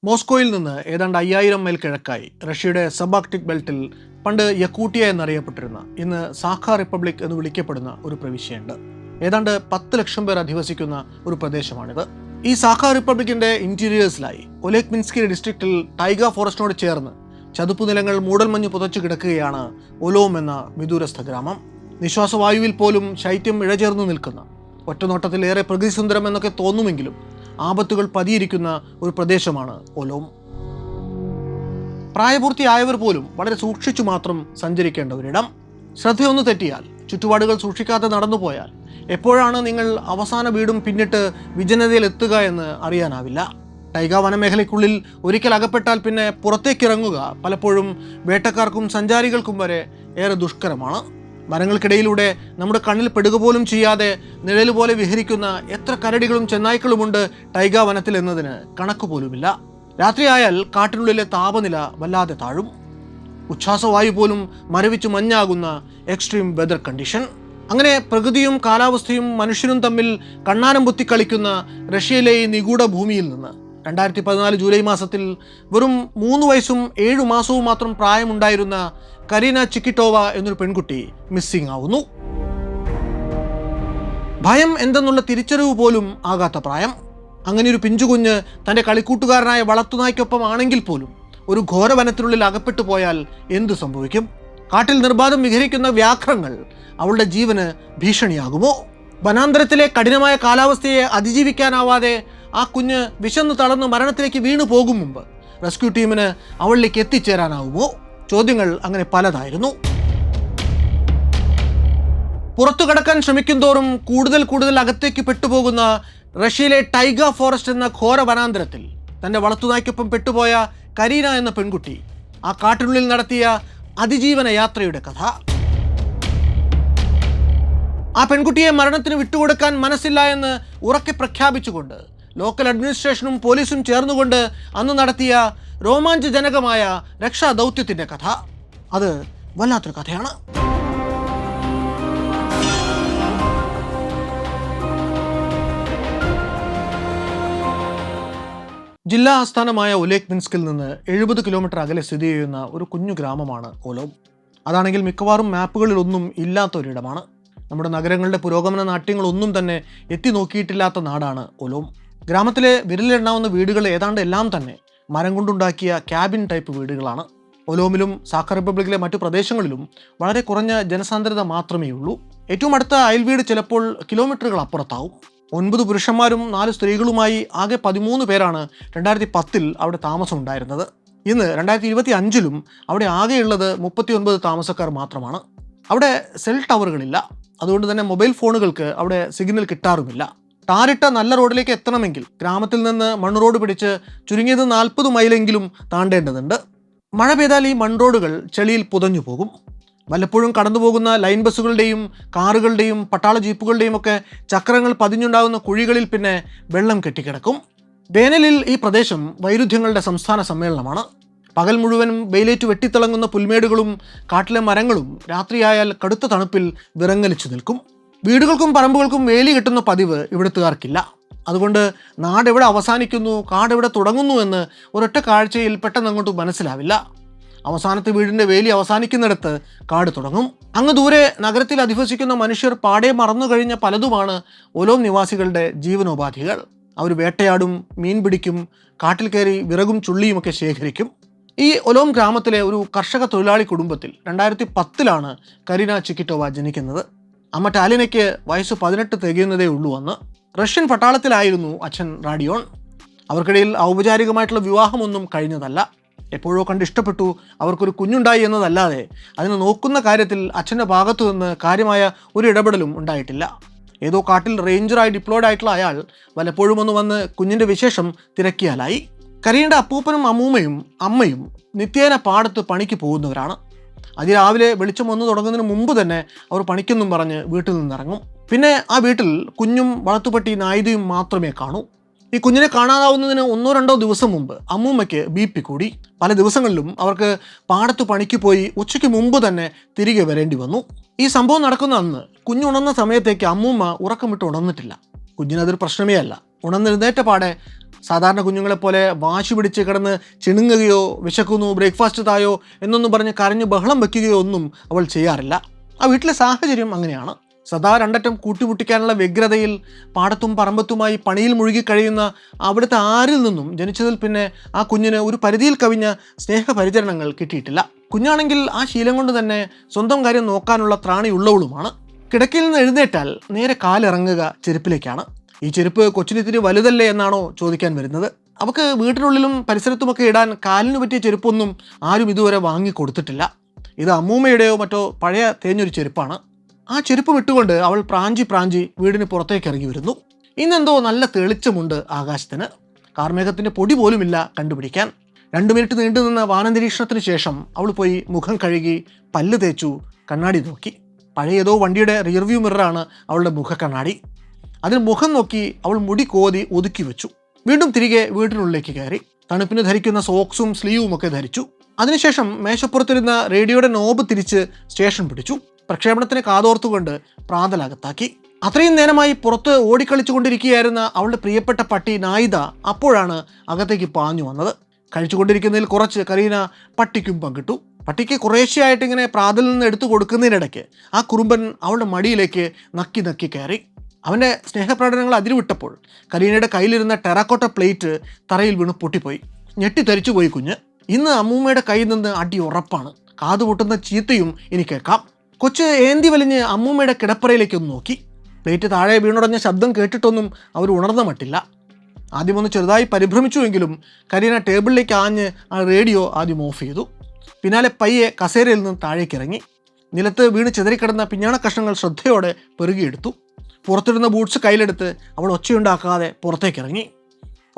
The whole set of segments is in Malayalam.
മോസ്കോയിൽ നിന്ന് ഏതാണ്ട് 5000 മൈൽ കിഴക്കായി റഷ്യയുടെ സബാർക്ടിക് ബെൽറ്റിൽ പണ്ട് യക്കൂട്ടിയ എന്നറിയപ്പെട്ടിരുന്ന ഇന്ന് സാഖ റിപ്പബ്ലിക് എന്ന് വിളിക്കപ്പെടുന്ന ഒരു പ്രവിശ്യയുണ്ട്. ഏതാണ്ട് 10 ലക്ഷം പേർ അധിവസിക്കുന്ന ഒരു പ്രദേശമാണിത്. ഈ സാഖ റിപ്പബ്ലിക്കിന്റെ ഇന്റീരിയേഴ്സിലായി ഒലേക്മിൻസ്കി ഡിസ്ട്രിക്റ്റിൽ ടൈഗ ഫോറസ്റ്റിനോട് ചേർന്ന് ചതുപ്പുനിലങ്ങൾ മൂടൽമഞ്ഞ് പുതച്ചു കിടക്കുകയാണ് ഒലോം എന്ന വിദൂരസ്ഥ ഗ്രാമം. നിശ്വാസവായുവിൽ പോലും ശൈത്യം ഇഴചേർന്ന് നിൽക്കുന്ന, ഒറ്റനോട്ടത്തിൽ ഏറെ പ്രകൃതിസുന്ദരം എന്നൊക്കെ തോന്നുമെങ്കിലും ആപത്തുകൾ പതിയിരിക്കുന്ന ഒരു പ്രദേശമാണ് ഒലോം. പ്രായപൂർത്തിയായവർ പോലും വളരെ സൂക്ഷിച്ചു മാത്രം സഞ്ചരിക്കേണ്ട ഒരിടം. ശ്രദ്ധയൊന്ന് തെറ്റിയാൽ, ചുറ്റുപാടുകൾ സൂക്ഷിക്കാതെ നടന്നുപോയാൽ എപ്പോഴാണ് നിങ്ങൾ അവസാന വീടും പിന്നിട്ട് വിജനതയിൽ എത്തുക എന്ന് അറിയാനാവില്ല. ടൈഗ വനമേഖലയ്ക്കുള്ളിൽ ഒരിക്കൽ അകപ്പെട്ടാൽ പിന്നെ പുറത്തേക്കിറങ്ങുക പലപ്പോഴും വേട്ടക്കാർക്കും സഞ്ചാരികൾക്കും വരെ ഏറെ ദുഷ്കരമാണ്. മരങ്ങൾക്കിടയിലൂടെ നമ്മുടെ കണ്ണിൽ പെടുക പോലും ചെയ്യാതെ നിഴല് പോലെ വിഹരിക്കുന്ന എത്ര കരടികളും ചെന്നായ്ക്കളുമുണ്ട് ടൈഗ വനത്തിൽ എന്നതിന് കണക്കുപോലുമില്ല. രാത്രിയായാൽ കാട്ടിനുള്ളിലെ താപനില വല്ലാതെ താഴും. ഉച്ഛ്വാസവായു പോലും മരവിച്ചു മഞ്ഞാകുന്ന എക്സ്ട്രീം വെതർ കണ്ടീഷൻ. അങ്ങനെ പ്രകൃതിയും കാലാവസ്ഥയും മനുഷ്യനും തമ്മിൽ കണ്ണാനം പൊത്തി കളിക്കുന്ന റഷ്യയിലെ ഈ നിഗൂഢ ഭൂമിയിൽ നിന്ന് 2014 ജൂലൈ മാസത്തിൽ വെറും 3 വയസ്സും 7 മാസവും മാത്രം പ്രായമുണ്ടായിരുന്ന കരീന ചിക്കിറ്റോവ എന്നൊരു പെൺകുട്ടി മിസ്സിംഗ് ആവുന്നു. ഭയം എന്തെന്നുള്ള തിരിച്ചറിവ് പോലും ആകാത്ത പ്രായം. അങ്ങനെയൊരു പിഞ്ചുകുഞ്ഞ് തൻ്റെ കളിക്കൂട്ടുകാരനായ വളർത്തുനായ്ക്കൊപ്പം ആണെങ്കിൽ പോലും ഒരു ഘോരവനത്തിനുള്ളിൽ അകപ്പെട്ടു പോയാൽ എന്തു സംഭവിക്കും? കാട്ടിൽ നിർബാധം വിഹരിക്കുന്ന വ്യാഘ്രങ്ങൾ അവളുടെ ജീവന് ഭീഷണിയാകുമോ? വനാന്തരത്തിലെ കഠിനമായ കാലാവസ്ഥയെ അതിജീവിക്കാനാവാതെ ആ കുഞ്ഞ് വിശന്നു തളർന്ന് മരണത്തിലേക്ക് വീണു പോകും മുമ്പ് റെസ്ക്യൂ ടീമിന് അവളിലേക്ക് എത്തിച്ചേരാനാവുമോ? ചോദ്യങ്ങൾ അങ്ങനെ പലതായിരുന്നു. പുറത്തു കടക്കാൻ ശ്രമിക്കും തോറും കൂടുതൽ അകത്തേക്ക് പെട്ടുപോകുന്ന റഷ്യയിലെ ടൈഗ ഫോറസ്റ്റ് എന്ന ഘോര വനാന്തരത്തിൽ തൻ്റെ വളർത്തുനായ്ക്കൊപ്പം പെട്ടുപോയ കരീന എന്ന പെൺകുട്ടി ആ കാട്ടിനുള്ളിൽ നടത്തിയ അതിജീവന യാത്രയുടെ കഥ. ആ പെൺകുട്ടിയെ മരണത്തിന് വിട്ടുകൊടുക്കാൻ മനസ്സില്ല എന്ന് ഉറക്കെ പ്രഖ്യാപിച്ചുകൊണ്ട് ലോക്കൽ അഡ്മിനിസ്ട്രേഷനും പോലീസും ചേർന്നുകൊണ്ട് അന്ന് നടത്തിയ രോമാഞ്ചജനകമായ രക്ഷാദൗത്യത്തിൻ്റെ കഥ. അത് വല്ലാത്തൊരു കഥയാണ്. ജില്ലാ ആസ്ഥാനമായ ഒലേക്മിൻസ്കിൽ നിന്ന് 70 കിലോമീറ്റർ അകലെ സ്ഥിതി ചെയ്യുന്ന ഒരു കുഞ്ഞു ഗ്രാമമാണ് ഒലോം. അതാണെങ്കിൽ മിക്കവാറും മാപ്പുകളിലൊന്നും ഇല്ലാത്ത ഒരിടമാണ്. നമ്മുടെ നഗരങ്ങളുടെ പുരോഗമന നാട്യങ്ങളൊന്നും തന്നെ എത്തി നോക്കിയിട്ടില്ലാത്ത നാടാണ് ഒലോം. ഗ്രാമത്തിലെ വിരലിലെണ്ണാവുന്ന വീടുകൾ ഏതാണ്ട് എല്ലാം തന്നെ മരം കൊണ്ടുണ്ടാക്കിയ ക്യാബിൻ ടൈപ്പ് വീടുകളാണ്. ഒലോമിലും സാഖ റിപ്പബ്ലിക്കിലെ മറ്റു പ്രദേശങ്ങളിലും വളരെ കുറഞ്ഞ ജനസാന്ദ്രത മാത്രമേ ഉള്ളൂ. ഏറ്റവും അടുത്ത അയൽവീട് ചിലപ്പോൾ കിലോമീറ്ററുകൾ അപ്പുറത്താവും. 9 പുരുഷന്മാരും 4 സ്ത്രീകളുമായി ആകെ 13 പേരാണ് 2010 അവിടെ താമസം ഉണ്ടായിരുന്നത്. ഇന്ന് 2025 അവിടെ ആകെയുള്ളത് 39 താമസക്കാർ മാത്രമാണ്. അവിടെ സെൽ ടവറുകളില്ല. അതുകൊണ്ട് തന്നെ മൊബൈൽ ഫോണുകൾക്ക് അവിടെ സിഗ്നൽ കിട്ടാറുമില്ല. ടാറിട്ട നല്ല റോഡിലേക്ക് എത്തണമെങ്കിൽ ഗ്രാമത്തിൽ നിന്ന് മണ്ണ് റോഡ് പിടിച്ച് ചുരുങ്ങിയത് 40 മൈലെങ്കിലും താണ്ടേണ്ടതുണ്ട്. മഴ പെയ്താൽ ഈ മൺറോഡുകൾ ചെളിയിൽ പുതഞ്ഞു പോകും. വല്ലപ്പോഴും കടന്നു പോകുന്ന ലൈൻ ബസ്സുകളുടെയും കാറുകളുടെയും പട്ടാള ജീപ്പുകളുടെയും ഒക്കെ ചക്രങ്ങൾ പതിഞ്ഞുണ്ടാകുന്ന കുഴികളിൽ പിന്നെ വെള്ളം കെട്ടിക്കിടക്കും. വേനലിൽ ഈ പ്രദേശം വൈരുദ്ധ്യങ്ങളുടെ സംസ്ഥാന സമ്മേളനമാണ്. പകൽ മുഴുവനും വെയിലേറ്റ് വെട്ടിത്തിളങ്ങുന്ന പുൽമേടുകളും കാട്ടിലെ മരങ്ങളും രാത്രിയായാൽ കടുത്ത തണുപ്പിൽ വിറങ്ങലിച്ചു നിൽക്കും. വീടുകൾക്കും പറമ്പുകൾക്കും വേലി കെട്ടുന്ന പതിവ് ഇവിടുത്തുകാർക്കില്ല. അതുകൊണ്ട് നാടെവിടെ അവസാനിക്കുന്നു, കാടെവിടെ തുടങ്ങുന്നു എന്ന് ഒരൊറ്റ കാഴ്ചയിൽ പെട്ടെന്ന് അങ്ങോട്ട് മനസ്സിലാവില്ല. അവസാനത്തെ വീടിൻ്റെ വേലി അവസാനിക്കുന്നിടത്ത് കാട് തുടങ്ങും. അങ്ങ് ദൂരെ നഗരത്തിൽ അധിവസിക്കുന്ന മനുഷ്യർ പാടെ മറന്നു കഴിഞ്ഞ പലതുമാണ് ഒലോം നിവാസികളുടെ ജീവനോപാധികൾ. അവർ വേട്ടയാടും, മീൻ പിടിക്കും, കാട്ടിൽ കയറി വിറകും ചുള്ളിയുമൊക്കെ ശേഖരിക്കും. ഈ ഒലോം ഗ്രാമത്തിലെ ഒരു കർഷക തൊഴിലാളി കുടുംബത്തിൽ 2010 കരീന ചിക്കിറ്റോവ ജനിക്കുന്നത്. അമ്മ ടാലിനയ്ക്ക് വയസ്സ് 18 തികയുന്നതേ ഉള്ളൂ അന്ന്. റഷ്യൻ പട്ടാളത്തിലായിരുന്നു അച്ഛൻ റാഡിയോൺ. അവർക്കിടയിൽ ഔപചാരികമായിട്ടുള്ള വിവാഹമൊന്നും കഴിഞ്ഞതല്ല. എപ്പോഴോ കണ്ടിഷ്ടപ്പെട്ടു, അവർക്കൊരു കുഞ്ഞുണ്ടായി എന്നതല്ലാതെ അതിനെ നോക്കുന്ന കാര്യത്തിൽ അച്ഛൻ്റെ ഭാഗത്തു നിന്ന് കാര്യമായ ഒരു ഇടപെടലും ഉണ്ടായിട്ടില്ല. ഏതോ കാട്ടിൽ റേഞ്ചറായി ഡിപ്ലോയ്ഡ് ആയിട്ടുള്ള അയാൾ വല്ലപ്പോഴും ഒന്ന് വന്ന് കുഞ്ഞിൻ്റെ വിശേഷം തിരക്കിയാലായി. കരീനയുടെ അപ്പൂപ്പനും അമ്മൂമ്മയും അമ്മയും നിത്യേന പാടത്ത് പണിക്ക് പോകുന്നവരാണ്. അതിരാവിലെ വെളിച്ചം വന്നു തുടങ്ങുന്നതിന് മുമ്പ് തന്നെ അവർ പണിക്കെന്നും പറഞ്ഞ് വീട്ടിൽ നിന്നിറങ്ങും. പിന്നെ ആ വീട്ടിൽ കുഞ്ഞും വളർത്തുപട്ടി നായിതയും മാത്രമേ കാണൂ. ഈ കുഞ്ഞിനെ കാണാതാവുന്നതിന് 1-2 ദിവസം മുമ്പ് അമ്മൂമ്മയ്ക്ക് BP കൂടി. പല ദിവസങ്ങളിലും അവർക്ക് പാടത്ത് പണിക്ക് പോയി ഉച്ചയ്ക്ക് മുമ്പ് തന്നെ തിരികെ വരേണ്ടി വന്നു. ഈ സംഭവം നടക്കുന്ന അന്ന് കുഞ്ഞുണർന്ന സമയത്തേക്ക് അമ്മൂമ്മ ഉറക്കം വിട്ട് ഉണർന്നിട്ടില്ല. കുഞ്ഞിനതൊരു പ്രശ്നമേ അല്ല. ഉണർന്നെഴുന്നേറ്റ പാടെ സാധാരണ കുഞ്ഞുങ്ങളെപ്പോലെ വാശി പിടിച്ച് കിടന്ന് ചിണുങ്ങുകയോ വിശക്കുന്നു ബ്രേക്ക്ഫാസ്റ്റ് തായോ എന്നൊന്നും പറഞ്ഞ് കരഞ്ഞ് ബഹളം വയ്ക്കുകയോ ഒന്നും അവൾ ചെയ്യാറില്ല. ആ വീട്ടിലെ സാഹചര്യം അങ്ങനെയാണ്. സദാ രണ്ടറ്റം കൂട്ടിമുട്ടിക്കാനുള്ള വ്യഗ്രതയിൽ പാടത്തും പറമ്പത്തുമായി പണിയിൽ മുഴുകിക്കഴിയുന്ന അവിടുത്തെ ആരിൽ നിന്നും ജനിച്ചതിൽ പിന്നെ ആ കുഞ്ഞിന് ഒരു പരിധിയിൽ കവിഞ്ഞ സ്നേഹപരിചരണങ്ങൾ കിട്ടിയിട്ടില്ല. കുഞ്ഞാണെങ്കിൽ ആ ശീലം കൊണ്ട് തന്നെ സ്വന്തം കാര്യം നോക്കാനുള്ള ത്രാണിയുള്ളവളുമാണ്. കിടക്കയിൽ നിന്ന് എഴുന്നേറ്റാൽ നേരെ കാലിറങ്ങുക ചെരുപ്പിലേക്കാണ്. ഈ ചെരുപ്പ് കൊച്ചിനിത്തിരി വലുതല്ലേ എന്നാണോ ചോദിക്കാൻ വരുന്നത്. അവൾക്ക് വീട്ടിനുള്ളിലും പരിസരത്തുമൊക്കെ ഇടാൻ കാലിന് പറ്റിയ ചെരുപ്പൊന്നും ആരും ഇതുവരെ വാങ്ങിക്കൊടുത്തിട്ടില്ല. ഇത് അമ്മൂമ്മയുടെയോ മറ്റോ പഴയ തേഞ്ഞൊരു ചെരുപ്പാണ്. ആ ചെരുപ്പ് വിട്ടുകൊണ്ട് അവൾ പ്രാഞ്ചി വീടിന് പുറത്തേക്ക് ഇറങ്ങി വരുന്നു. ഇന്നെന്തോ നല്ല തെളിച്ചമുണ്ട് ആകാശത്തിന്. കാർമേഘത്തിൻ്റെ പൊടി പോലുമില്ല കണ്ടുപിടിക്കാൻ. 2 മിനിറ്റ് നീണ്ടു നിന്ന വാനനിരീക്ഷണത്തിന് ശേഷം അവൾ പോയി മുഖം കഴുകി പല്ല് തേച്ചു കണ്ണാടി നോക്കി. പഴയ ഏതോ വണ്ടിയുടെ റിയർവ്യൂ മിററാണ് അവളുടെ മുഖക്കണ്ണാടി. അതിന് മുഖം നോക്കി അവൾ മുടി കോതി ഒതുക്കി വെച്ചു. വീണ്ടും തിരികെ വീട്ടിനുള്ളിലേക്ക് കയറി. തണുപ്പിന് ധരിക്കുന്ന സോക്സും സ്ലീവും ഒക്കെ ധരിച്ചു. അതിനുശേഷം മേശപ്പുറത്തിരുന്ന റേഡിയോയുടെ നോബ് തിരിച്ച് സ്റ്റേഷൻ പിടിച്ചു. പ്രക്ഷേപണത്തിന് കാതോർത്തുകൊണ്ട് പ്രാതലകത്താക്കി. അത്രയും നേരമായി പുറത്ത് ഓടിക്കളിച്ചുകൊണ്ടിരിക്കുകയായിരുന്ന അവളുടെ പ്രിയപ്പെട്ട പട്ടി നായിദ അപ്പോഴാണ് അകത്തേക്ക് പാഞ്ഞു വന്നത്. കഴിച്ചുകൊണ്ടിരിക്കുന്നതിൽ കുറച്ച് കരീന പട്ടിക്കും പങ്കിട്ടു. പട്ടിക്ക് കുറേശ്ശെയായിട്ട് ഇങ്ങനെ പ്രാതലിൽ നിന്ന് എടുത്തു കൊടുക്കുന്നതിനിടയ്ക്ക് ആ കുറുമ്പൻ അവളുടെ മടിയിലേക്ക് നക്കി കയറി. അവൻ്റെ സ്നേഹപ്രകടനങ്ങൾ അതിരുവിട്ടപ്പോൾ കരീനയുടെ കയ്യിലിരുന്ന ടെറാക്കോട്ട പ്ലേറ്റ് തറയിൽ വീണ് പൊട്ടിപ്പോയി. ഞെട്ടിത്തെറിച്ചു പോയി കുഞ്ഞ്. ഇന്ന് അമ്മൂമ്മയുടെ കയ്യിൽ നിന്ന് അടി ഉറപ്പാണ്. കാതുപൊട്ടുന്ന ചീത്തയും ഇനി കേൾക്കാം. കൊച്ച് ഏന്തി വലിഞ്ഞ് അമ്മൂമ്മയുടെ കിടപ്പറയിലേക്കൊന്ന് നോക്കി. പ്ലേറ്റ് താഴെ വീണുടഞ്ഞ ശബ്ദം കേട്ടിട്ടൊന്നും അവർ ഉണർന്ന മട്ടില്ല. ആദ്യമൊന്ന് ചെറുതായി പരിഭ്രമിച്ചുവെങ്കിലും കരീന ടേബിളിലേക്ക് ആഞ്ഞ് ആ റേഡിയോ ആദ്യം ഓഫ് ചെയ്തു. പിന്നാലെ പയ്യെ കസേരയിൽ നിന്ന് താഴേക്കിറങ്ങി. നിലത്ത് വീണ് ചിതറിക്കിടന്ന പിഞ്ഞാണ കഷ്ണങ്ങൾ ശ്രദ്ധയോടെ പെറുകിയെടുത്തു. പുറത്തിരുന്ന ബൂട്ട്സ് കയ്യിലെടുത്ത് അവൾ ഒച്ചയുണ്ടാക്കാതെ പുറത്തേക്കിറങ്ങി.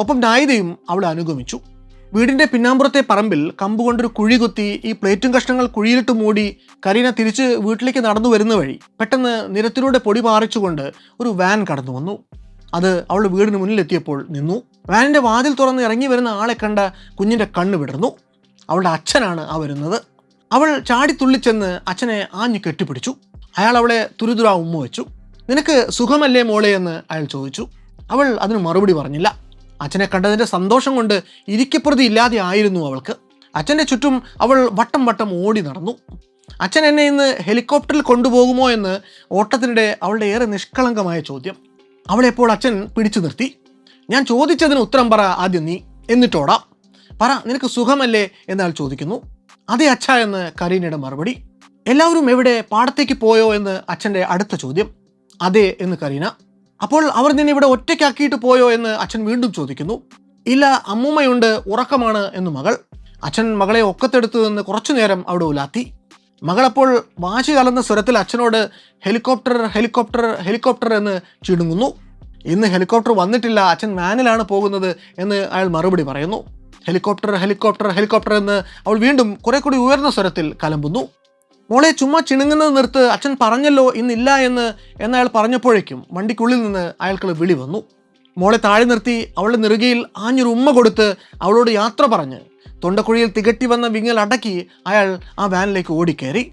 ഒപ്പം നായിദയും അവളെ അനുഗമിച്ചു. വീടിൻ്റെ പിന്നാമ്പുറത്തെ പറമ്പിൽ കമ്പ് കൊണ്ടൊരു കുഴി കുത്തി ഈ പ്ലേറ്റും കഷ്ണങ്ങൾ കുഴിയിലിട്ട് മൂടി കരീന തിരിച്ച് വീട്ടിലേക്ക് നടന്നു വരുന്ന വഴി പെട്ടെന്ന് നിരത്തിലൂടെ പൊടി പാറിച്ചുകൊണ്ട് ഒരു വാൻ കടന്നു വന്നു. അത് അവളുടെ വീടിന് മുന്നിലെത്തിയപ്പോൾ നിന്നു. വാനിൻ്റെ വാതിൽ തുറന്ന് ഇറങ്ങി വരുന്ന ആളെ കണ്ട കുഞ്ഞിൻ്റെ കണ്ണ് വിടർന്നു. അവളുടെ അച്ഛനാണ് ആ വരുന്നത്. അവൾ ചാടിത്തുള്ളിച്ചെന്ന് അച്ഛനെ ആഞ്ഞു കെട്ടിപ്പിടിച്ചു. അയാൾ അവളെ തുരുതുരാ ഉമ്മ വെച്ചു. നിനക്ക് സുഖമല്ലേ മോളെ എന്ന് അയാൾ ചോദിച്ചു. അവൾ അതിന് മറുപടി പറഞ്ഞില്ല. അച്ഛനെ കണ്ടതിൻ്റെ സന്തോഷം കൊണ്ട് ഇരിക്കപ്രതി ഇല്ലാതെ ആയിരുന്നു അവൾക്ക്. അച്ഛൻ്റെ ചുറ്റും അവൾ വട്ടം ഓടി നടന്നു. അച്ഛൻ എന്നെ ഇന്ന് ഹെലികോപ്റ്ററിൽ കൊണ്ടുപോകുമോ എന്ന് ഓട്ടത്തിനിടെ അവളുടെ ഏറെ നിഷ്കളങ്കമായ ചോദ്യം. അവളെപ്പോൾ അച്ഛൻ പിടിച്ചു നിർത്തി. ഞാൻ ചോദിച്ചതിന് ഉത്തരം പറ ആദ്യം നീ, എന്നിട്ടോടാം. പറ, നിനക്ക് സുഖമല്ലേ എന്നയാൾ ചോദിക്കുന്നു. അതെ അച്ഛ എന്ന് കരീനയുടെ മറുപടി. എല്ലാവരും എവിടെ, പാടത്തേക്ക് പോയോ എന്ന് അച്ഛൻ്റെ അടുത്ത ചോദ്യം. അതെ എന്ന് കരീന. അപ്പോൾ അവർ നിന്നെ ഇവിടെ ഒറ്റയ്ക്കാക്കിയിട്ട് പോയോ എന്ന് അച്ഛൻ വീണ്ടും ചോദിക്കുന്നു. ഇല്ല, അമ്മൂമ്മയുണ്ട്, ഉറക്കമാണ് എന്ന് മകൾ. അച്ഛൻ മകളെ ഒക്കത്തെടുത്തു നിന്ന് കുറച്ചു നേരം അവിടെ ഉലാത്തി. മകളപ്പോൾ വാശി കലർന്ന സ്വരത്തിൽ അച്ഛനോട് ഹെലികോപ്റ്റർ എന്ന് ചിടുങ്ങുന്നു. ഇന്ന് ഹെലികോപ്റ്റർ വന്നിട്ടില്ല, അച്ഛൻ വാനിലാണ് പോകുന്നത് എന്ന് അയാൾ മറുപടി പറയുന്നു. ഹെലികോപ്റ്റർ എന്ന് അവൾ വീണ്ടും കുറെ കൂടി ഉയർന്ന സ്വരത്തിൽ കലമ്പുന്നു. മോളെ ചുമ്മാ ചിണുങ്ങുന്നത് നിർത്ത്, അച്ഛൻ പറഞ്ഞല്ലോ ഇന്നില്ല എന്നയാൾ പറഞ്ഞപ്പോഴേക്കും വണ്ടിക്കുള്ളിൽ നിന്ന് അയാൾക്ക് വിളി വന്നു. മോളെ താഴെ നിർത്തി അവളുടെ നെറുകയിൽ ആഞ്ഞൊരു ഉമ്മ കൊടുത്ത് അവളോട് യാത്ര പറഞ്ഞ് തൊണ്ടക്കുഴിയിൽ തികട്ടി വന്ന വിങ്ങൽ അടക്കി അയാൾ ആ വാനിലേക്ക് ഓടിക്കയറി.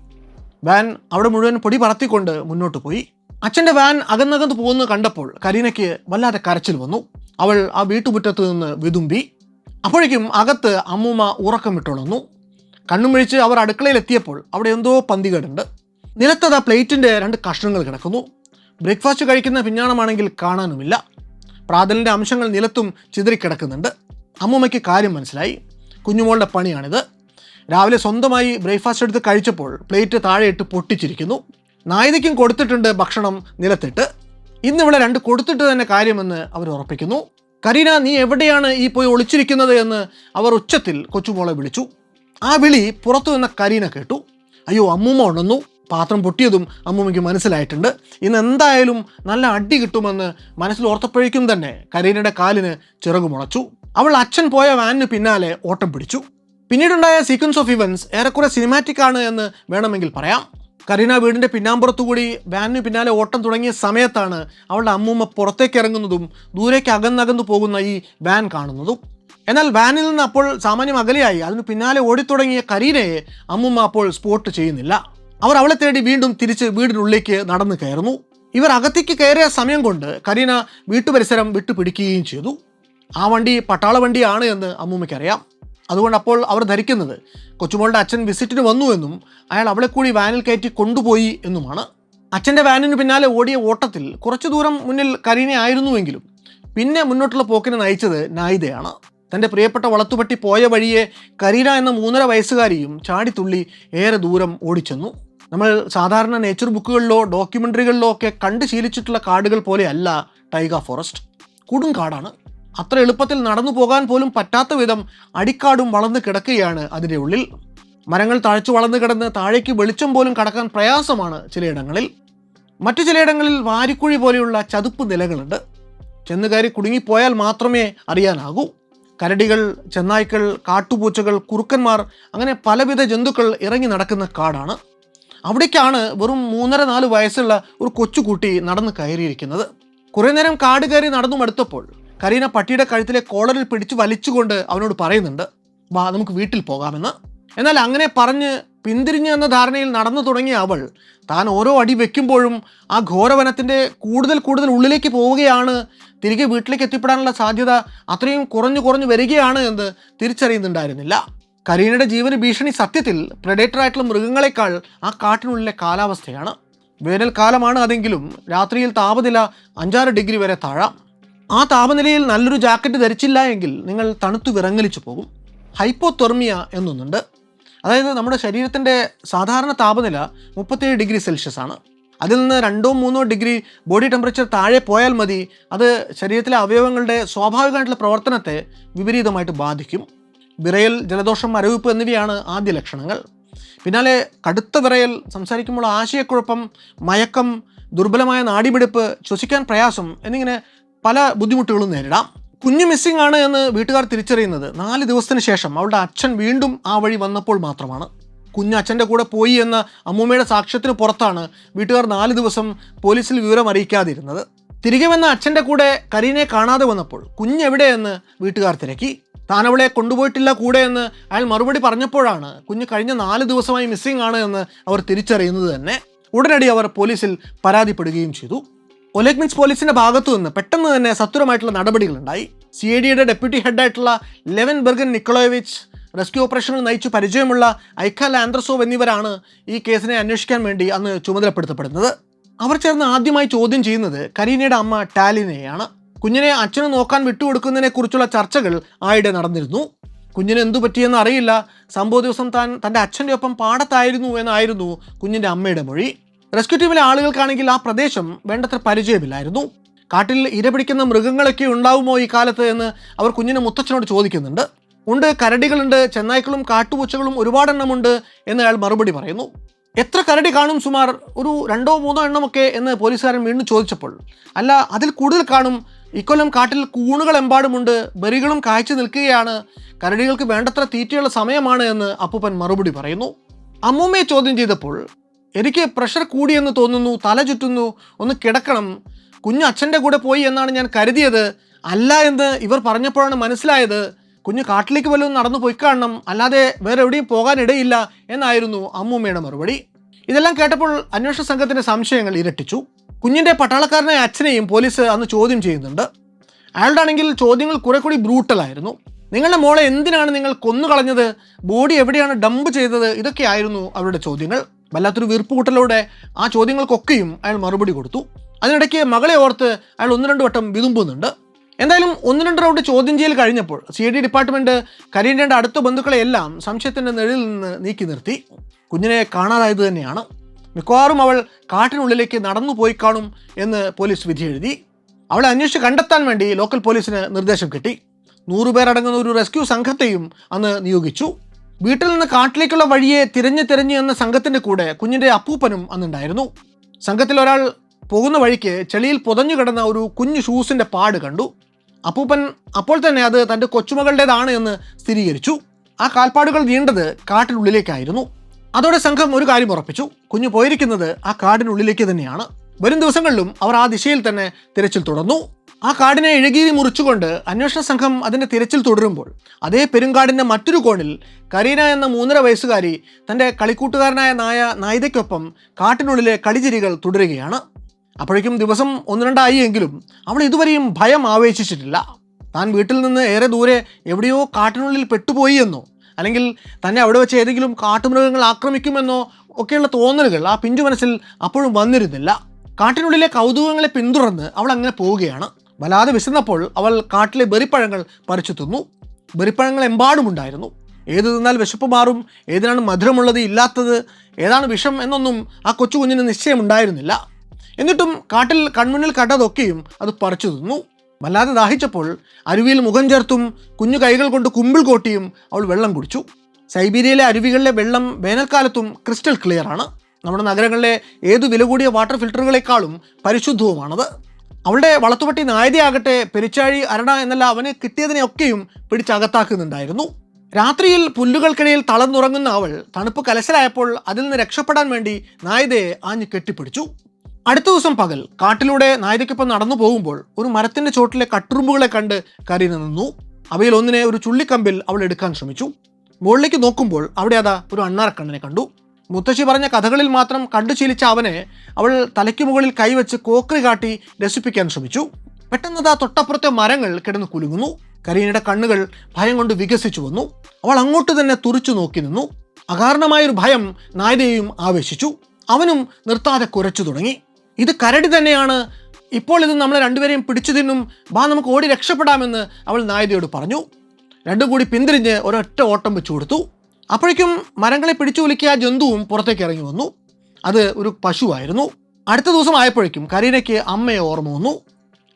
വാൻ അവിടെ മുഴുവൻ പൊടി പറത്തിക്കൊണ്ട് മുന്നോട്ട് പോയി. അച്ഛൻ്റെ വാൻ അകന്നകന്ന് പോകുന്നത് കണ്ടപ്പോൾ കരീനയ്ക്ക് വല്ലാതെ കരച്ചിൽ വന്നു. അവൾ ആ വീട്ടുമുറ്റത്ത് നിന്ന് വിതുമ്പി. അപ്പോഴേക്കും അകത്ത് അമ്മൂമ്മ ഉറക്കം വിട്ടുണർന്നു. കണ്ണുമിഴിച്ച് അവർ അടുക്കളയിലെത്തിയപ്പോൾ അവിടെ എന്തോ പന്തികേടുണ്ട്. നിലത്തത് പ്ലേറ്റിൻ്റെ 2 കഷ്ണങ്ങൾ കിടക്കുന്നു. ബ്രേക്ക്ഫാസ്റ്റ് കഴിക്കുന്ന പിഞ്ഞാണമാണെങ്കിൽ കാണാനുമില്ല. പ്രാതലിൻ്റെ അംശങ്ങൾ നിലത്തും ചിതറിക്കിടക്കുന്നുണ്ട്. അമ്മൂമ്മയ്ക്ക് കാര്യം മനസ്സിലായി. കുഞ്ഞുമോളുടെ പണിയാണിത്. രാവിലെ സ്വന്തമായി ബ്രേക്ക്ഫാസ്റ്റ് എടുത്ത് കഴിച്ചപ്പോൾ പ്ലേറ്റ് താഴെയിട്ട് പൊട്ടിച്ചിരിക്കുന്നു. നായികയ്ക്കും കൊടുത്തിട്ടുണ്ട് ഭക്ഷണം നിലത്തിട്ട്. ഇന്നിവിടെ 2 കൊടുത്തിട്ട് തന്നെ കാര്യമെന്ന് അവർ ഉറപ്പിക്കുന്നു. കരീന, നീ എവിടെയാണ് ഈ പോയി ഒളിച്ചിരിക്കുന്നത് എന്ന് അവർ ഉച്ചത്തിൽ കൊച്ചുമോളെ വിളിച്ചു. ആ വിളി പുറത്തു നിന്ന കരീന കേട്ടു. അയ്യോ, അമ്മൂമ്മ ഉണർന്നു. പാത്രം പൊട്ടിയതും അമ്മൂമ്മയ്ക്ക് മനസ്സിലായിട്ടുണ്ട്. ഇന്ന് എന്തായാലും നല്ല അടി കിട്ടുമെന്ന് മനസ്സിൽ ഓർത്തപ്പോഴേക്കും തന്നെ കരീനയുടെ കാലിന് ചിറകു മുളച്ചു. അവൾ അച്ഛൻ പോയ വാനിന് പിന്നാലെ ഓട്ടം പിടിച്ചു. പിന്നീടുണ്ടായ സീക്വൻസ് ഓഫ് ഇവൻറ്റ്സ് ഏറെക്കുറെ സിനിമാറ്റിക് ആണ് എന്ന് വേണമെങ്കിൽ പറയാം. കരീന വീടിൻ്റെ പിന്നാമ്പുറത്തുകൂടി വാനിന് പിന്നാലെ ഓട്ടം തുടങ്ങിയ സമയത്താണ് അവളുടെ അമ്മൂമ്മ പുറത്തേക്ക് ഇറങ്ങുന്നതും ദൂരേക്ക് അകന്നകന്നു പോകുന്ന ഈ വാൻ കാണുന്നതും. എന്നാൽ വാനിൽ നിന്ന് അപ്പോൾ സാമാന്യം അകലെയായി അതിന് പിന്നാലെ ഓടിത്തുടങ്ങിയ കരീനയെ അമ്മൂമ്മ അപ്പോൾ സ്പോട്ട് ചെയ്യുന്നില്ല. അവർ അവളെ തേടി വീണ്ടും തിരിച്ച് വീടിനുള്ളിലേക്ക് നടന്നു കയറുന്നു. ഇവർ അകത്തേക്ക് കയറിയ സമയം കൊണ്ട് കരീന വീട്ടുപരിസരം വിട്ടുപിടിക്കുകയും ചെയ്തു. ആ വണ്ടി പട്ടാള വണ്ടിയാണ് എന്ന് അമ്മൂമ്മയ്ക്കറിയാം. അതുകൊണ്ട് അപ്പോൾ അവർ ധരിക്കുന്നത് കൊച്ചുമോളുടെ അച്ഛൻ വിസിറ്റിന് വന്നു എന്നും അയാൾ അവളെ കൂടി വാനിൽ കയറ്റി കൊണ്ടുപോയി എന്നുമാണ്. അച്ഛൻ്റെ വാനിന് പിന്നാലെ ഓടിയ ഓട്ടത്തിൽ കുറച്ചു ദൂരം മുന്നിൽ കരീന ആയിരുന്നുവെങ്കിലും പിന്നെ മുന്നോട്ടുള്ള പോക്കിനെ നയിച്ചത് നായിദയാണ്. തൻ്റെ പ്രിയപ്പെട്ട വളത്തുപട്ടി പോയ വഴിയെ കരീന എന്ന 3.5 വയസ്സുകാരിയും ചാടിത്തുള്ളി ഏറെ ദൂരം ഓടിച്ചെന്നു. നമ്മൾ സാധാരണ നേച്ചർ ബുക്കുകളിലോ ഡോക്യുമെൻ്ററികളിലോ ഒക്കെ കണ്ട് ശീലിച്ചിട്ടുള്ള കാടുകൾ പോലെയല്ല ടൈഗ ഫോറസ്റ്റ്. കൊടും കാടാണ്. അത്ര എളുപ്പത്തിൽ നടന്നു പോകാൻ പോലും പറ്റാത്ത വിധം അടിക്കാടും വളർന്നു കിടക്കുകയാണ് അതിൻ്റെ ഉള്ളിൽ. മരങ്ങൾ തഴച്ചു വളർന്നു കിടന്ന് താഴേക്ക് വെളിച്ചം പോലും കടക്കാൻ പ്രയാസമാണ് ചിലയിടങ്ങളിൽ. മറ്റു ചിലയിടങ്ങളിൽ വാരിക്കുഴി പോലെയുള്ള ചതുപ്പ് നിലകളുണ്ട്. ചെന്നുകയറി കുടുങ്ങിപ്പോയാൽ മാത്രമേ അറിയാനാകൂ. കരടികൾ, ചെന്നായ്ക്കൾ, കാട്ടുപൂച്ചകൾ, കുറുക്കന്മാർ, അങ്ങനെ പലവിധ ജന്തുക്കൾ ഇറങ്ങി നടക്കുന്ന കാടാണ്. അവിടേക്കാണ് വെറും 3.5-4 വയസ്സുള്ള ഒരു കൊച്ചുകുട്ടി നടന്ന് കയറിയിരിക്കുന്നത്. കുറേ നേരം കാട് കയറി നടന്നു മടുത്തപ്പോൾ കരീന പട്ടിയുടെ കഴുത്തിലെ കോളറിൽ പിടിച്ചു വലിച്ചുകൊണ്ട് അവനോട് പറയുന്നുണ്ട്, വാ നമുക്ക് വീട്ടിൽ പോകാമെന്ന്. എന്നാൽ അങ്ങനെ പറഞ്ഞ് പിന്തിരിഞ്ഞു എന്ന ധാരണയിൽ നടന്നു തുടങ്ങിയ അവൾ താൻ ഓരോ അടി വെക്കുമ്പോഴും ആ ഘോരവനത്തിൻ്റെ കൂടുതൽ ഉള്ളിലേക്ക് പോവുകയാണ്, തിരികെ വീട്ടിലേക്ക് എത്തിപ്പെടാനുള്ള സാധ്യത അത്രയും കുറഞ്ഞു വരികയാണ് എന്ന് തിരിച്ചറിയുന്നുണ്ടായിരുന്നില്ല. കരീനയുടെ ജീവന് ഭീഷണി സത്യത്തിൽ പ്രഡേറ്ററായിട്ടുള്ള മൃഗങ്ങളെക്കാൾ ആ കാട്ടിനുള്ളിലെ കാലാവസ്ഥയാണ്. വേനൽക്കാലമാണ് അതെങ്കിലും രാത്രിയിൽ താപനില 5-6 ഡിഗ്രി വരെ താഴാം. ആ താപനിലയിൽ നല്ലൊരു ജാക്കറ്റ് ധരിച്ചില്ല എങ്കിൽ നിങ്ങൾ തണുത്തു വിറങ്ങലിച്ചു പോകും. ഹൈപ്പോതെർമിയ എന്നൊന്നുണ്ട്. അതായത് നമ്മുടെ ശരീരത്തിൻ്റെ സാധാരണ താപനില 37 ഡിഗ്രി സെൽഷ്യസ് ആണ്. അതിൽ നിന്ന് 2-3 ഡിഗ്രി ബോഡി ടെമ്പറേച്ചർ താഴെ പോയാൽ മതി, അത് ശരീരത്തിലെ അവയവങ്ങളുടെ സ്വാഭാവികമായിട്ടുള്ള പ്രവർത്തനത്തെ വിപരീതമായിട്ട് ബാധിക്കും. വിറയൽ, ജലദോഷം, മരവിപ്പ് എന്നിവയാണ് ആദ്യ ലക്ഷണങ്ങൾ. പിന്നാലെ കടുത്ത വിറയൽ, സംസാരിക്കുമ്പോൾ ആശയക്കുഴപ്പം, മയക്കം, ദുർബലമായ നാഡിമിടിപ്പ്, ശ്വസിക്കാൻ പ്രയാസം എന്നിങ്ങനെ പല ബുദ്ധിമുട്ടുകളും നേരിടാം. കുഞ്ഞ് മിസ്സിംഗ് ആണ് എന്ന് വീട്ടുകാർ തിരിച്ചറിയുന്നത് 4 ദിവസത്തിന് ശേഷം അവളുടെ അച്ഛൻ വീണ്ടും ആ വഴി വന്നപ്പോൾ മാത്രമാണ്. കുഞ്ഞ് അച്ഛൻ്റെ കൂടെ പോയി എന്ന അമ്മൂമ്മയുടെ സാക്ഷ്യത്തിന് പുറത്താണ് വീട്ടുകാർ 4 ദിവസം പോലീസിൽ വിവരം അറിയിക്കാതിരുന്നത്. തിരികെ വന്ന അച്ഛൻ്റെ കൂടെ കരീനയെ കാണാതെ വന്നപ്പോൾ കുഞ്ഞെവിടെയെന്ന് വീട്ടുകാർ തിരക്കി. താൻ അവളെ കൊണ്ടുപോയിട്ടില്ല കൂടെ എന്ന് അയാൾ മറുപടി പറഞ്ഞപ്പോഴാണ് കുഞ്ഞ് കഴിഞ്ഞ 4 ദിവസമായി മിസ്സിംഗ് ആണ് എന്ന് അവർ തിരിച്ചറിയുന്നത് തന്നെ. ഉടനടി അവർ പോലീസിൽ പരാതിപ്പെടുകയും ചെയ്തു. ഒലേഗ്മിൻസ്ക് പോലീസിൻ്റെ ഭാഗത്തു നിന്ന് പെട്ടെന്ന് തന്നെ സത്വരമായിട്ടുള്ള നടപടികളുണ്ടായി. CIDയുടെ ഡെപ്യൂട്ടി ഹെഡായിട്ടുള്ള ലെവൻ ബെർഗൻ നിക്കോളോവിച്ച്, റെസ്ക്യൂ ഓപ്പറേഷനുകൾ നയിച്ചു പരിചയമുള്ള ഐക്ക ലാൻഡ്രസോവ് എന്നിവരാണ് ഈ കേസിനെ അന്വേഷിക്കാൻ വേണ്ടി അന്ന് ചുമതലപ്പെടുത്തപ്പെടുന്നത്. അവർ ചേർന്ന് ആദ്യമായി ചോദ്യം ചെയ്യുന്നത് കരീനയുടെ അമ്മ ടാലിനെയാണ്. കുഞ്ഞിനെ അച്ഛന് നോക്കാൻ വിട്ടുകൊടുക്കുന്നതിനെ കുറിച്ചുള്ള ചർച്ചകൾ ആയിടെ നടന്നിരുന്നു. കുഞ്ഞിന് എന്തു പറ്റിയെന്ന് അറിയില്ല, സംഭവ ദിവസം താൻ തൻ്റെ അച്ഛൻ്റെ ഒപ്പം പാടത്തായിരുന്നു എന്നായിരുന്നു കുഞ്ഞിൻ്റെ അമ്മയുടെ മൊഴി. റെസ്ക്യൂ ടീമിലെ ആളുകൾക്കാണെങ്കിൽ ആ പ്രദേശം വേണ്ടത്ര പരിചയമില്ലായിരുന്നു. കാട്ടിൽ ഇരപിടിക്കുന്ന മൃഗങ്ങളൊക്കെ ഉണ്ടാവുമോ ഈ കാലത്ത് എന്ന് അവർ കുഞ്ഞിനെ മുത്തച്ഛനോട് ചോദിക്കുന്നുണ്ട്. ഉണ്ട്, കരടികളുണ്ട്, ചെന്നായ്ക്കളും കാട്ടുപൂച്ചകളും ഒരുപാടെണ്ണമുണ്ട് എന്ന് അയാൾ മറുപടി പറയുന്നു. എത്ര കരടി കാണും? സുമാർ ഒരു 2-3 എണ്ണമൊക്കെ എന്ന് പോലീസുകാരൻ വീണ്ടും ചോദിച്ചപ്പോൾ, അല്ല അതിൽ കൂടുതൽ കാണും, ഇക്കൊല്ലം കാട്ടിൽ കൂണുകൾ എമ്പാടുമുണ്ട്, ബെറികളും കായ്ച്ചു നിൽക്കുകയാണ്, കരടികൾക്ക് വേണ്ടത്ര തീറ്റയുള്ള സമയമാണ് എന്ന് അപ്പൂപ്പൻ മറുപടി പറയുന്നു. അമ്മൂമ്മയെ ചോദ്യം ചെയ്തപ്പോൾ, എനിക്ക് പ്രഷർ കൂടിയെന്ന് തോന്നുന്നു, തല ചുറ്റുന്നു, ഒന്ന് കിടക്കണം, കുഞ്ഞ് അച്ഛൻ്റെ കൂടെ പോയി എന്നാണ് ഞാൻ കരുതിയത്, അല്ല എന്ന് ഇവർ പറഞ്ഞപ്പോഴാണ് മനസ്സിലായത്, കുഞ്ഞ് കാട്ടിലേക്ക് വല്ലതും നടന്നു പോയി കാണണം, അല്ലാതെ വേറെ എവിടെയും പോകാനിടയില്ല എന്നായിരുന്നു അമ്മൂമ്മയുടെ മറുപടി. ഇതെല്ലാം കേട്ടപ്പോൾ അന്വേഷണ സംഘത്തിൻ്റെ സംശയങ്ങൾ ഇരട്ടിച്ചു. കുഞ്ഞിൻ്റെ പട്ടാളക്കാരനായ അച്ഛനെയും പോലീസ് അന്ന് ചോദ്യം ചെയ്യുന്നുണ്ട്. അയാളുടെ ആണെങ്കിൽ ചോദ്യങ്ങൾ കുറെ കൂടി ബ്രൂട്ടലായിരുന്നു. നിങ്ങളുടെ മോളെ എന്തിനാണ് നിങ്ങൾ കൊന്നുകളഞ്ഞത്, ബോഡി എവിടെയാണ് ഡംപ് ചെയ്തത്, ഇതൊക്കെയായിരുന്നു അവരുടെ ചോദ്യങ്ങൾ. വല്ലാത്തൊരു വീർപ്പുകൂട്ടലോടെ ആ ചോദ്യങ്ങൾക്കൊക്കെയും അയാൾ മറുപടി കൊടുത്തു. അതിനിടയ്ക്ക് മകളെ ഓർത്ത് അയാൾ 1-2 വട്ടം വിതുമ്പുന്നുണ്ട്. എന്തായാലും 1-2 റൗണ്ട് ചോദ്യം ചെയ്യൽ കഴിഞ്ഞപ്പോൾ CID ഡിപ്പാർട്ട്മെൻറ്റ് കരീനയുടെ അടുത്ത ബന്ധുക്കളെയെല്ലാം സംശയത്തിൻ്റെ നിഴലിൽ നിന്ന് നീക്കി നിർത്തി. കുഞ്ഞിനെ കാണാതായത് തന്നെയാണ്. മിക്കവാറും അവൾ കാട്ടിനുള്ളിലേക്ക് നടന്നു പോയി കാണും എന്ന് പോലീസ് വിധി എഴുതി. അവളെ അന്വേഷിച്ച് കണ്ടെത്താൻ വേണ്ടി ലോക്കൽ പോലീസിന് നിർദ്ദേശം കിട്ടി. 100 പേരടങ്ങുന്ന ഒരു റെസ്ക്യൂ സംഘത്തെയും അന്ന് നിയോഗിച്ചു. വീട്ടിൽ നിന്ന് കാട്ടിലേക്കുള്ള വഴിയെ തിരഞ്ഞ് എന്ന സംഘത്തിൻ്റെ കൂടെ കുഞ്ഞിൻ്റെ അപ്പൂപ്പനും അന്നുണ്ടായിരുന്നു. സംഘത്തിൽ ഒരാൾ പോകുന്ന വഴിക്ക് ചെളിയിൽ പുതഞ്ഞു കിടന്ന ഒരു കുഞ്ഞു ഷൂസിൻ്റെ പാട് കണ്ടു. അപ്പൂപ്പൻ അപ്പോൾ തന്നെ അത് തൻ്റെ കൊച്ചുമകളുടേതാണ് എന്ന് സ്ഥിരീകരിച്ചു. ആ കാൽപ്പാടുകൾ നീണ്ടത് കാട്ടിനുള്ളിലേക്കായിരുന്നു. അതോടെ സംഘം ഒരു കാര്യം ഉറപ്പിച്ചു, കുഞ്ഞ് പോയിരിക്കുന്നത് ആ കാടിനുള്ളിലേക്ക് തന്നെയാണ്. വരും ദിവസങ്ങളിലും അവർ ആ ദിശയിൽ തന്നെ തിരച്ചിൽ തുടർന്നു. ആ കാടിനെ ഇഴകി മുറിച്ചുകൊണ്ട് അന്വേഷണ സംഘം അതിൻ്റെ തിരച്ചിൽ തുടരുമ്പോൾ അതേ പെരുങ്കാടിൻ്റെ മറ്റൊരു കോണിൽ കരീന എന്ന 3.5 വയസ്സുകാരി തൻ്റെ കളിക്കൂട്ടുകാരനായ നായിദയ്ക്കൊപ്പം കാട്ടിനുള്ളിലെ കളിചിരികൾ തുടരുകയാണ്. അപ്പോഴേക്കും ദിവസം 1-2 ആയി എങ്കിലും അവൾ ഇതുവരെയും ഭയം ആവേശിച്ചിട്ടില്ല. താൻ വീട്ടിൽ നിന്ന് ഏറെ ദൂരെ എവിടെയോ കാട്ടിനുള്ളിൽ പെട്ടുപോയി എന്നോ അല്ലെങ്കിൽ തന്നെ അവിടെ വെച്ച് ഏതെങ്കിലും കാട്ടുമൃഗങ്ങൾ ആക്രമിക്കുമെന്നോ ഒക്കെയുള്ള തോന്നലുകൾ ആ പിഞ്ചു മനസ്സിൽ അപ്പോഴും വന്നിരുന്നില്ല. കാട്ടിനുള്ളിലെ കൗതുകങ്ങളെ പിന്തുടർന്ന് അവൾ അങ്ങനെ പോവുകയാണ്. വല്ലാതെ വിശന്നപ്പോൾ അവൾ കാട്ടിലെ ബെറിപ്പഴങ്ങൾ പറിച്ചു തിന്നു. ബെറിപ്പഴങ്ങൾ എമ്പാടുമുണ്ടായിരുന്നു. ഏത് തിന്നാൽ വിശപ്പ് മാറും, ഏതിനാണ് മധുരമുള്ളത് ഇല്ലാത്തത്, ഏതാണ് വിഷം എന്നൊന്നും ആ കൊച്ചു കുഞ്ഞിന് നിശ്ചയമുണ്ടായിരുന്നില്ല. എന്നിട്ടും കാട്ടിൽ കൺമുന്നിൽ കണ്ടതൊക്കെയും അത് പറിച്ചു തിന്നു. വല്ലാതെ ദാഹിച്ചപ്പോൾ അരുവിയിൽ മുഖം ചേർത്തും കുഞ്ഞു കൈകൾ കൊണ്ട് കുമ്പിൾ കോട്ടിയും അവൾ വെള്ളം കുടിച്ചു. സൈബീരിയയിലെ അരുവികളിലെ വെള്ളം വേനൽക്കാലത്തും ക്രിസ്റ്റൽ ക്ലിയർ ആണ്. നമ്മുടെ നഗരങ്ങളിലെ ഏതു വില കൂടിയ വാട്ടർ ഫിൽറ്ററുകളെക്കാളും പരിശുദ്ധവുമാണത്. അവളുടെ വളർത്തുപട്ടി നായതയാകട്ടെ പെരിച്ചാഴി, അരണ എന്നല്ല അവന് കിട്ടിയതിനെയൊക്കെയും പിടിച്ചകത്താക്കുന്നുണ്ടായിരുന്നു. രാത്രിയിൽ പുല്ലുകൾക്കിടയിൽ തളർന്നുറങ്ങുന്ന അവൾ തണുപ്പ് കലശലായപ്പോൾ അതിൽ നിന്ന് രക്ഷപ്പെടാൻ വേണ്ടി നായതയെ ആഞ്ഞു കെട്ടിപ്പിടിച്ചു. അടുത്ത ദിവസം പകൽ കാട്ടിലൂടെ നായതയ്ക്കൊപ്പം നടന്നു പോകുമ്പോൾ ഒരു മരത്തിന്റെ ചോട്ടിലെ കട്ടുറുമ്പുകളെ കണ്ട് കരീന നിന്നു. അവയിൽ ഒന്നിനെ ഒരു ചുള്ളിക്കമ്പിൽ അവൾ എടുക്കാൻ ശ്രമിച്ചു. മുകളിലേക്ക് നോക്കുമ്പോൾ അവിടെ അതാ ഒരു അണ്ണാറക്കണ്ണനെ കണ്ടു. മുത്തശ്ശി പറഞ്ഞ കഥകളിൽ മാത്രം കണ്ടു ശീലിച്ച അവനെ അവൾ തലയ്ക്ക് മുകളിൽ കൈവച്ച് കോക്രി കാട്ടി രസിപ്പിക്കാൻ ശ്രമിച്ചു. പെട്ടെന്നതാ തൊട്ടപ്പുറത്തെ മരങ്ങൾ കിടന്ന് കുലുങ്ങുന്നു. കരീനയുടെ കണ്ണുകൾ ഭയം കൊണ്ട് വികസിച്ചു വന്നു. അവൾ അങ്ങോട്ട് തന്നെ തുറിച്ചു നോക്കി നിന്നു. അകാരണമായൊരു ഭയം നായതയെയും ആവേശിച്ചു. അവനും നിർത്താതെ കുരച്ചു തുടങ്ങി. ഇത് കരടി തന്നെയാണ്, ഇപ്പോൾ ഇത് നമ്മളെ രണ്ടുപേരെയും പിടിച്ചു തിന്നും, ബാ നമുക്ക് ഓടി രക്ഷപ്പെടാമെന്ന് അവൾ നായതയോട് പറഞ്ഞു. രണ്ടും കൂടി പിന്തിരിഞ്ഞ് ഒരൊറ്റ ഓട്ടം വെച്ചു കൊടുത്തു. അപ്പോഴേക്കും മരങ്ങളെ പിടിച്ചു കുലുക്കിയ ആ ജന്തുവും പുറത്തേക്ക് ഇറങ്ങി വന്നു. അത് ഒരു പശുവായിരുന്നു. അടുത്ത ദിവസം ആയപ്പോഴേക്കും കരീനയ്ക്ക് അമ്മയെ ഓർമ്മ വന്നു.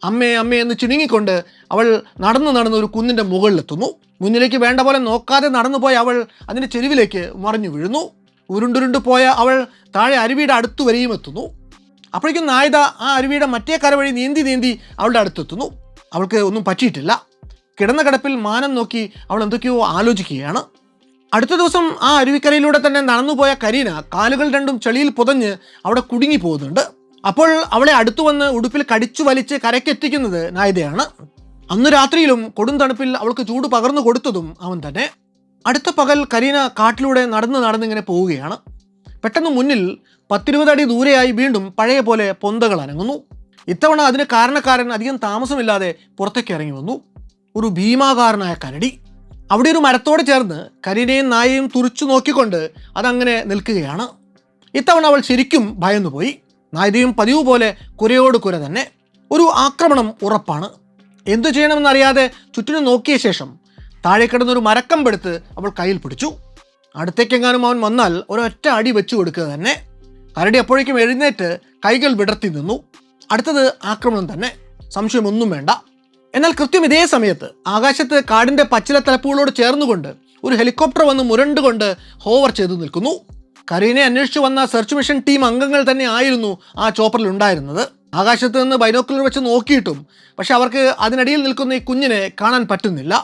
അമ്മേ അമ്മേ എന്ന് ചിണുങ്ങിക്കൊണ്ട് അവൾ നടന്ന് ഒരു കുന്നിൻ്റെ മുകളിലെത്തുന്നു. മുന്നിലേക്ക് വേണ്ട പോലെ നോക്കാതെ നടന്നുപോയ അവൾ അതിൻ്റെ ചെരുവിലേക്ക് മറിഞ്ഞു വീഴുന്നു. ഉരുണ്ടുരുണ്ടു പോയ അവൾ താഴെ അരുവിയുടെ അടുത്തു വരെയും എത്തുന്നു. അപ്പോഴേക്കും നായത ആ അരുവിയുടെ മറ്റേ കരവഴി നീന്തി അവളുടെ അടുത്തെത്തുന്നു. അവൾക്ക് ഒന്നും പറ്റിയിട്ടില്ല. കിടന്ന കിടപ്പിൽ മാനം നോക്കി അവൾ എന്തൊക്കെയോ ആലോചിക്കുകയാണ്. അടുത്ത ദിവസം ആ അരുവിക്കരയിലൂടെ തന്നെ നടന്നുപോയ കരീന കാലുകൾ രണ്ടും ചെളിയിൽ പുതഞ്ഞ് അവിടെ കുടുങ്ങി പോകുന്നുണ്ട്. അപ്പോൾ അവളെ അടുത്തു വന്ന് ഉടുപ്പിൽ കടിച്ചു വലിച്ച് കരക്കെത്തിക്കുന്നത് നായതയാണ്. അന്ന് രാത്രിയിലും കൊടും തണുപ്പിൽ അവൾക്ക് ചൂട് പകർന്നു കൊടുത്തതും അവൻ തന്നെ. അടുത്ത പകൽ കരീന കാട്ടിലൂടെ നടന്നിങ്ങനെ പോവുകയാണ്. പെട്ടെന്ന് മുന്നിൽ 10-20 അടി ദൂരെയായി വീണ്ടും പഴയ പോലെ പൊന്തകൾ അനങ്ങുന്നു. ഇത്തവണ അതിന് കാരണക്കാരൻ അധികം താമസമില്ലാതെ പുറത്തേക്ക് ഇറങ്ങി വന്നു. ഒരു ഭീമാകാരനായ കരടി. അവിടെ ഒരു മരത്തോട് ചേർന്ന് കരീനയും നായയും തുറിച്ചു നോക്കിക്കൊണ്ട് അതങ്ങനെ നിൽക്കുകയാണ്. ഇത്തവണ അവൾ ശരിക്കും ഭയന്നുപോയി. നായതയും പതിവ് പോലെ കുരയോട് കുര തന്നെ. ഒരു ആക്രമണം ഉറപ്പാണ്. എന്തു ചെയ്യണമെന്നറിയാതെ ചുറ്റിനും നോക്കിയ ശേഷം താഴെ കിടന്നൊരു മരക്കമ്പെടുത്ത് അവൾ കയ്യിൽ പിടിച്ചു. അടുത്തേക്കെങ്ങാനും അവൻ വന്നാൽ ഒരൊറ്റ അടി വെച്ചു കൊടുക്കുക തന്നെ. കരടി അപ്പോഴേക്കും എഴുന്നേറ്റ് കൈകൾ വിടർത്തി നിന്നു. അടുത്തത് ആക്രമണം തന്നെ, സംശയമൊന്നും വേണ്ട. എന്നാൽ കൃത്യം ഇതേ സമയത്ത് ആകാശത്ത് കാടിൻ്റെ പച്ചില തലപ്പുകളോട് ചേർന്നുകൊണ്ട് ഒരു ഹെലികോപ്റ്റർ വന്ന് മുരണ്ടുകൊണ്ട് ഹോവർ ചെയ്തു നിൽക്കുന്നു. കരീനെ അന്വേഷിച്ചു വന്ന സെർച്ച് മിഷൻ ടീം അംഗങ്ങൾ തന്നെ ആയിരുന്നു ആ ചോപ്പറിൽ ഉണ്ടായിരുന്നത്. ആകാശത്ത് നിന്ന് ബൈനോക്കുലർ വെച്ച് നോക്കിയിട്ടും പക്ഷെ അവർക്ക് അതിനടിയിൽ നിൽക്കുന്ന ഈ കുഞ്ഞിനെ കാണാൻ പറ്റുന്നില്ല.